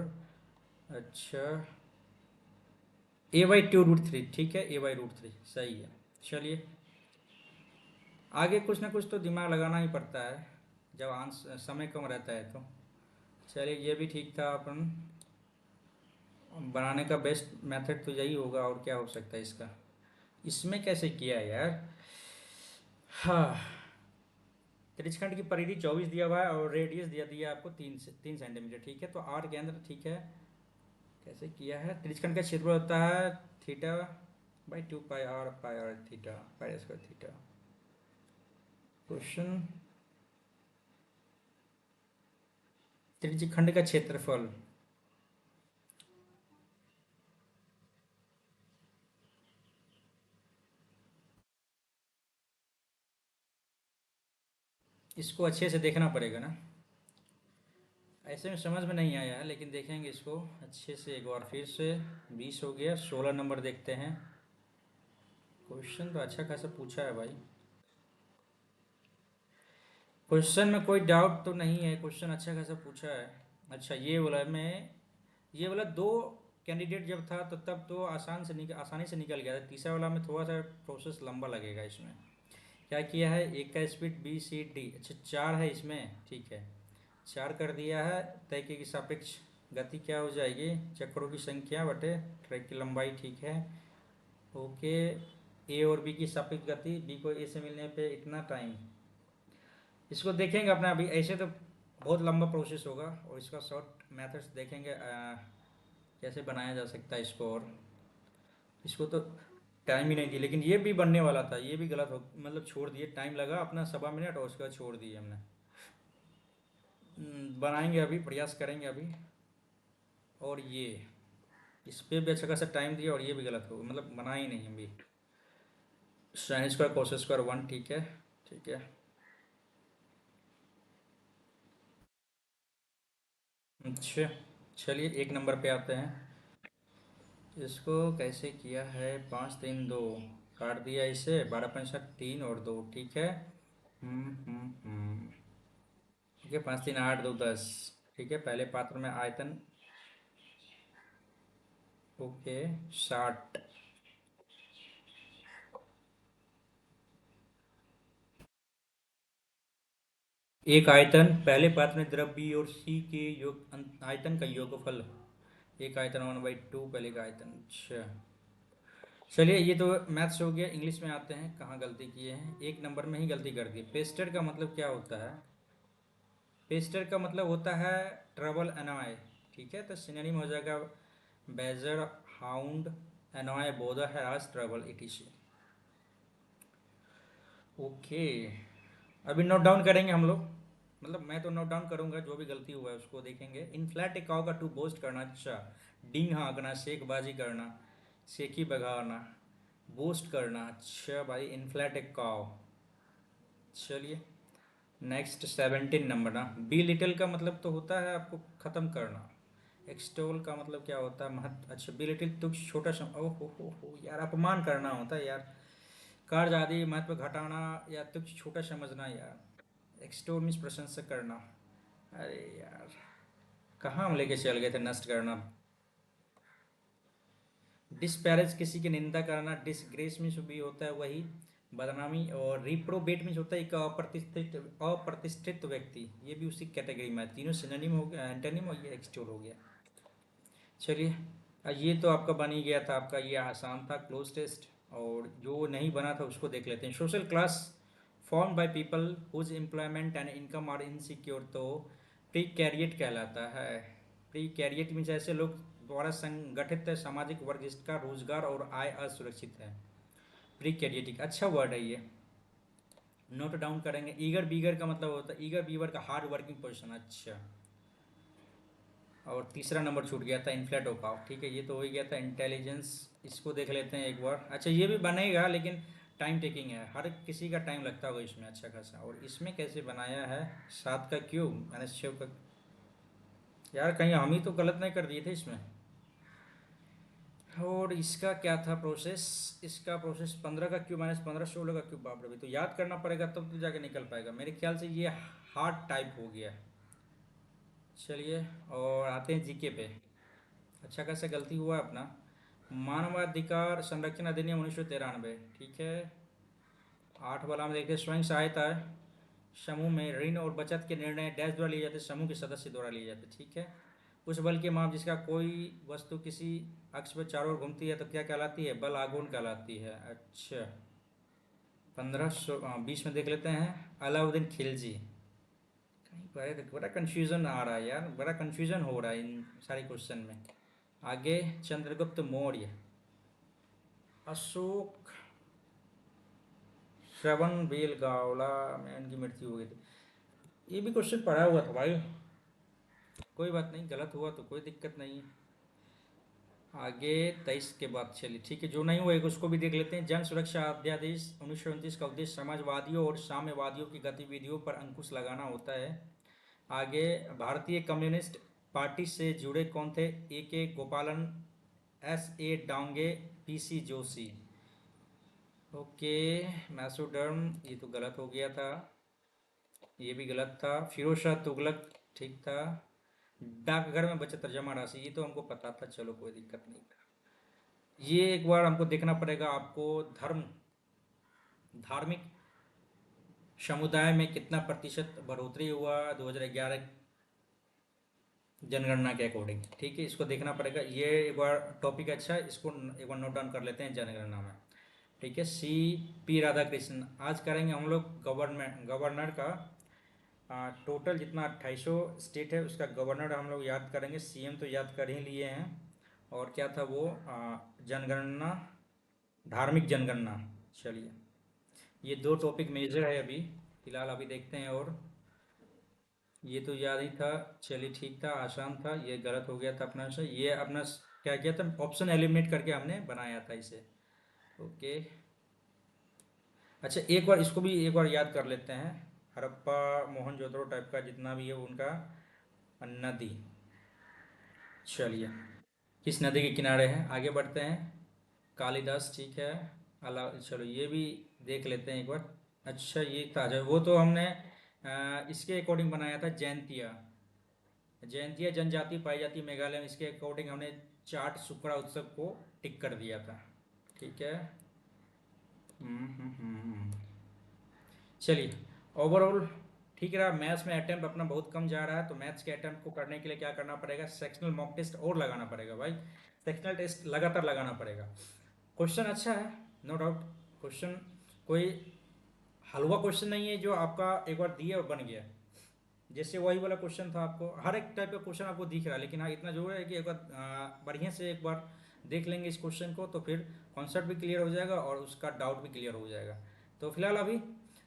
A: अच्छा, a/2√3, ठीक है, a/√3 सही है। चलिए आगे कुछ ना कुछ तो दिमाग लगाना ही पड़ता है जब आंसर समय कम रहता है तो। चलिए ये भी ठीक था, अपन बनाने का बेस्ट मेथड तो यही होगा, और क्या हो सकता है इसका। इसमें कैसे किया है यार। हाँ, त्रिज्यखंड की परिधि 24 दिया हुआ है और रेडियस दिया दिया आपको 3 सेंटीमीटर, ठीक है, तो आर के अंदर, ठीक है। कैसे किया है, त्रिज्यखंड का क्षेत्रफल होता है θ/2 pi r theta pi square theta. Question, त्रिज्यखंड का क्षेत्रफल, इसको अच्छे से देखना पड़ेगा ना, ऐसे में समझ में नहीं आया है, लेकिन देखेंगे इसको अच्छे से एक बार फिर से। 20 हो गया, 16 नंबर देखते हैं। क्वेश्चन तो अच्छा खासा पूछा है भाई, क्वेश्चन में कोई डाउट तो नहीं है, क्वेश्चन अच्छा खासा पूछा है। अच्छा, ये बोला मैं, ये वाला दो कैंडिडेट जब था तो तब तो आसानी से निकल गया था, तीसरा वाला में थोड़ा सा प्रोसेस लंबा लगेगा इसमें। क्या किया है, एक का स्पीड b c d, अच्छा 4 है इसमें, ठीक है, 4 कर दिया है। तय की सापेक्ष गति क्या हो जाएगी, चक्रों की संख्या बटे ट्रैक की लंबाई, ठीक है। ओके, ए और बी की सापेक्ष गति, बी को ए से मिलने पे इतना टाइम, इसको देखेंगे अपना। अभी ऐसे तो बहुत लंबा प्रोसेस होगा, और इसका शॉर्ट मेथड्स देखेंगे कैसे बनाया जा सकता है इसको। और इसको तो टाइम ही नहीं दी, लेकिन ये भी बनने वाला था, ये भी गलत हो, मतलब छोड़ दिए, टाइम लगा अपना 1.25 मिनट और उसके बाद छोड़ दिए हमने। बनाएंगे अभी, प्रयास करेंगे अभी। और ये इस पे भी अच्छा खासा टाइम दिया और ये भी गलत हो, मतलब बना ही नहीं अभी। साइन स्क्वायर कोस स्क्वायर 1, ठीक है, ठीक है। अच्छा, चलिए 1 नंबर पे आते हैं। इसको कैसे किया है, 5 3 2, काट दिया इसे, 12 5 3 और 2, ठीक है। ठीक है, 5 3 8 2 10, ठीक है, पहले पात्र में आयतन, ओके, 60। एक आयतन, पहले पात्र में द्रव बी और सी के योग आयतन का योगफल, एक आयतन 1/2 पहले का आयतन। अच्छा, चलिए ये तो मैथ्स हो गया। इंग्लिश में आते हैं, कहाँ गलती किए हैं, 1 नंबर में ही गलती कर दी। पेस्टर का मतलब क्या होता है, पेस्टर का मतलब होता है ट्रबल एनॉय, ठीक है, तो सिनोनिम हो जाएगा badger, hound, annoy, bother, harass, trouble, etc. Okay, अभी नोट डाउन करेंगे हम लोग, मतलब मैं तो नोट डाउन करूंगा, जो भी गलती हुआ है उसको देखेंगे। इन फ्लैट एक का टू बोस्ट करना, अच्छा, डींग हाँकना, शेखबाजी करना, शेखी बगाना, बोस्ट करना, अच्छा भाई, इन फ्लैट एक काव। चलिए नेक्स्ट 17 नंबर ना, बी लिटिल का मतलब तो होता है आपको ख़त्म करना। एक्सटोल का मतलब क्या होता है, महत्व, अच्छा, बी लिटिल तुच्छ छोटा ओह हो यार, अपमान करना होता है यार, कार्य आदि महत्व घटाना या तुच्छ छोटा समझना यार। एक्सटोल मीन्स प्रशंसा करना। अरे यार, कहाँ हम लेके चल गए थे, नष्ट करना। डिस्पैरेज किसी की निंदा करना, डिसग्रेस मीन्स भी होता है वही, बदनामी, और रिप्रोबेट मीन्स होता है एक अप्रतिष्ठित, अप्रतिष्ठित व्यक्ति, ये भी उसी कैटेगरी में है। तीनों सिनोनिम हो गया, एंटोनिम, और ये एक्सटोल हो गया। चलिए ये तो आपका बन ही गया था, आपका ये आसान था क्लोज टेस्ट। और जो नहीं बना था उसको देख लेते हैं। Social class form by people whose employment and income are insecure, तो प्री कैरियट कहलाता है। प्री कैरियट मीन्स ऐसे लोग द्वारा संगठित सामाजिक वर्ग जिसका रोजगार और आय असुरक्षित है, प्री कैरियटिक, अच्छा वर्ड है ये। नोट डाउन करेंगे। ईगर बीगर का मतलब होता है, ईगर बीवर का हार्ड वर्किंग पोजिशन। अच्छा, और तीसरा नंबर छूट गया था इन्फ्लेट ओकाव। ठीक है, ये तो हो ही गया था। इंटेलिजेंस, इसको देख लेते हैं एक बार। अच्छा, ये भी बनेगा लेकिन टाइम टेकिंग है, हर किसी का टाइम लगता होगा इसमें अच्छा खासा। और इसमें कैसे बनाया है 7 का क्यूब माइनस 6 का। यार कहीं हम ही तो गलत नहीं कर दिए थे इसमें। और इसका क्या था प्रोसेस, इसका प्रोसेस 15 का क्यूब माइनस 15 16 का क्यूब। बाप रे, भी तो याद करना पड़ेगा तब तो जाके निकल पाएगा मेरे ख्याल से। ये हार्ड टाइप हो गया। चलिए, और आते हैं जीके पे। अच्छा खासा गलती हुआ अपना। मानवाधिकार संरक्षण अधिनियम 1993। ठीक है, 8 वाला में देखते हैं, स्वयं सहायता समूह में ऋण और बचत के निर्णय डैश द्वारा लिए जाते, समूह के सदस्य द्वारा लिए जाते। ठीक है, उस बल के माप जिसका कोई वस्तु किसी अक्ष पर चारों ओर घूमती है तो क्या कहलाती है, बल आघूर्ण कहलाती है। अच्छा, 1520 में देख लेते हैं, अलाउद्दीन खिलजी। कहीं पर बड़ा कन्फ्यूज़न आ रहा है यार, बड़ा कन्फ्यूज़न हो रहा है इन सारे क्वेश्चन में। आगे, चंद्रगुप्त मौर्य, अशोक, श्रवण बेलगावला में उनकी मृत्यु हो गई थी। ये भी क्वेश्चन पढ़ा हुआ था भाई, कोई बात नहीं, गलत हुआ तो कोई दिक्कत नहीं। आगे 23 के बाद चलिए, ठीक है, जो नहीं हुआ उसको भी देख लेते हैं। जन सुरक्षा अध्यादेश 1929 का उद्देश्य समाजवादियों और साम्यवादियों की गतिविधियों पर अंकुश लगाना होता है। आगे, भारतीय कम्युनिस्ट पार्टी से जुड़े कौन थे, A K Gopalan, S A Dange, P C Joshi. Okay, mesoderm, ये तो गलत हो गया था, ये भी गलत था। फिरोज शाह तुगलक, ठीक था। डाकघर में बचत जमा राशि, ये तो हमको पता था, चलो कोई दिक्कत नहीं था। ये एक बार हमको देखना पड़ेगा आपको, धार्मिक समुदाय में कितना प्रतिशत बढ़ोतरी हुआ 2011 जनगणना के अकॉर्डिंग। ठीक है, इसको देखना पड़ेगा। ये एक बार टॉपिक अच्छा है, इसको एक बार नोट डाउन कर लेते हैं जनगणना में। ठीक है, सी पी राधाकृष्णन। आज करेंगे हम लोग गवर्नर का टोटल जितना 2800 स्टेट है उसका गवर्नर हम लोग याद करेंगे। सीएम तो याद कर ही लिए हैं। और क्या था वो, जनगणना, धार्मिक जनगणना। चलिए, ये दो टॉपिक मेजर है अभी फिलहाल, अभी देखते हैं। और ये तो याद ही था, चलिए ठीक था, आसान था। ये गलत हो गया था अपना से, ये अपना क्या किया था, ऑप्शन एलिमिनेट करके हमने बनाया था इसे। ओके, अच्छा, एक बार इसको भी एक बार याद कर लेते हैं। हड़प्पा मोहनजोदड़ो टाइप का जितना भी है उनका नदी। चलिए, किस नदी के किनारे हैं, आगे बढ़ते हैं। कालिदास, ठीक है। चलो ये भी देख लेते हैं एक बार। अच्छा, ये ताजा, वो तो हमने इसके अकॉर्डिंग बनाया था, जयंतिया। जयंतिया जनजाति पाई जाती मेघालय में, इसके अकॉर्डिंग हमने चाट सुकड़ा उत्सव को टिक कर दिया था। ठीक है। चलिए, ओवरऑल ठीक रहा। मैथ्स में अटेम्प्ट अपना बहुत कम जा रहा है, तो मैथ्स के अटेम्प्ट को करने के लिए क्या करना पड़ेगा, सेक्शनल मॉक टेस्ट और लगाना पड़ेगा भाई। सेक्शनल टेस्ट लगातार लगाना पड़ेगा। क्वेश्चन अच्छा है, नो डाउट। क्वेश्चन कोई हलवा क्वेश्चन नहीं है जो आपका एक बार दिया और बन गया, जैसे वही वाला क्वेश्चन था। आपको हर एक टाइप का क्वेश्चन आपको दिख रहा है, लेकिन हाँ इतना जरूर है कि एक बार बढ़िया से एक बार देख लेंगे इस क्वेश्चन को, तो फिर कॉन्सेप्ट भी क्लियर हो जाएगा और उसका डाउट भी क्लियर हो जाएगा। तो फिलहाल अभी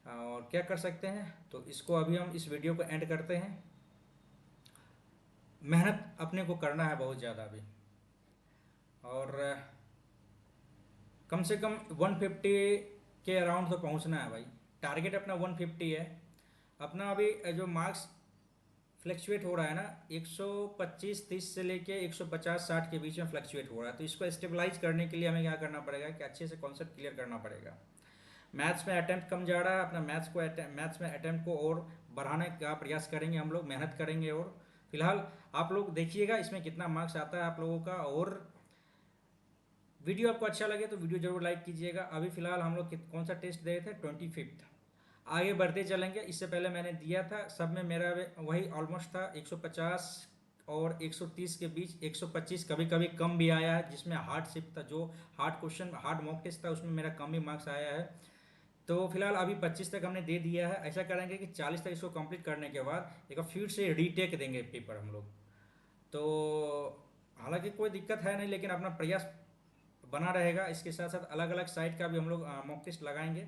A: और क्या कर सकते हैं, तो इसको अभी हम इस वीडियो को एंड करते हैं। मेहनत अपने को करना है बहुत ज़्यादा अभी, और कम से कम 150 के अराउंड तो पहुंचना है भाई। टारगेट अपना 150 है। अपना अभी जो मार्क्स फ्लक्चुएट हो रहा है ना, 125 30 से लेके 150 60 के बीच में फ्लक्चुएट हो रहा है। तो इसको स्टेबलाइज करने के लिए हमें क्या करना पड़ेगा कि अच्छे से कॉन्सेप्ट क्लियर करना पड़ेगा। मैथ्स में अटैम्प्ट कम जा रहा है अपना, मैथ्स में अटैम्प्ट को और बढ़ाने का प्रयास करेंगे हम लोग, मेहनत करेंगे। और फिलहाल आप लोग देखिएगा इसमें कितना मार्क्स आता है आप लोगों का। और वीडियो आपको अच्छा लगे तो वीडियो जरूर लाइक कीजिएगा। अभी फिलहाल हम लोग कौन सा टेस्ट दे थे, 25th। आगे बढ़ते चलेंगे। इससे पहले मैंने दिया था, सब में मेरा वही ऑलमोस्ट था, 150 और 130 के बीच। 125 कभी कभी कम भी आया है, जिसमें हार्ड शिफ्ट था, जो hard question hard mock test था उसमें मेरा कम भी मार्क्स आया है। तो फिलहाल अभी 25 तक हमने दे दिया है। ऐसा करेंगे कि 40 तक इसको कंप्लीट करने के बाद एक बार फिर से रीटेक देंगे पेपर हम लोग। तो हालांकि कोई दिक्कत है नहीं, लेकिन अपना प्रयास बना रहेगा। इसके साथ साथ अलग अलग साइट का भी हम लोग मॉक टेस्ट लगाएंगे।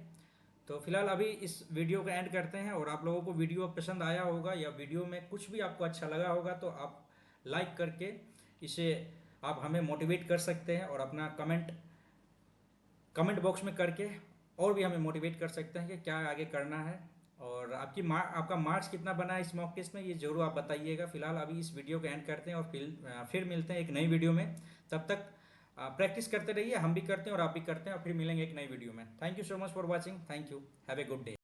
A: तो फिलहाल अभी इस वीडियो का एंड करते हैं, और आप लोगों को वीडियो पसंद आया होगा या वीडियो में कुछ भी आपको अच्छा लगा होगा तो आप लाइक करके इसे आप हमें मोटिवेट कर सकते हैं, और अपना कमेंट बॉक्स में करके और भी हमें मोटिवेट कर सकते हैं कि क्या आगे करना है। और आपका मार्क्स कितना बना है इस मॉक टेस्ट में, ये जरूर आप बताइएगा। फिलहाल अभी इस वीडियो को एंड करते हैं, और फिर मिलते हैं एक नई वीडियो में। तब तक प्रैक्टिस करते रहिए, हम भी करते हैं और आप भी करते हैं, और फिर मिलेंगे एक नई वीडियो में। Thank you so much for watching. Thank you. Have a good day.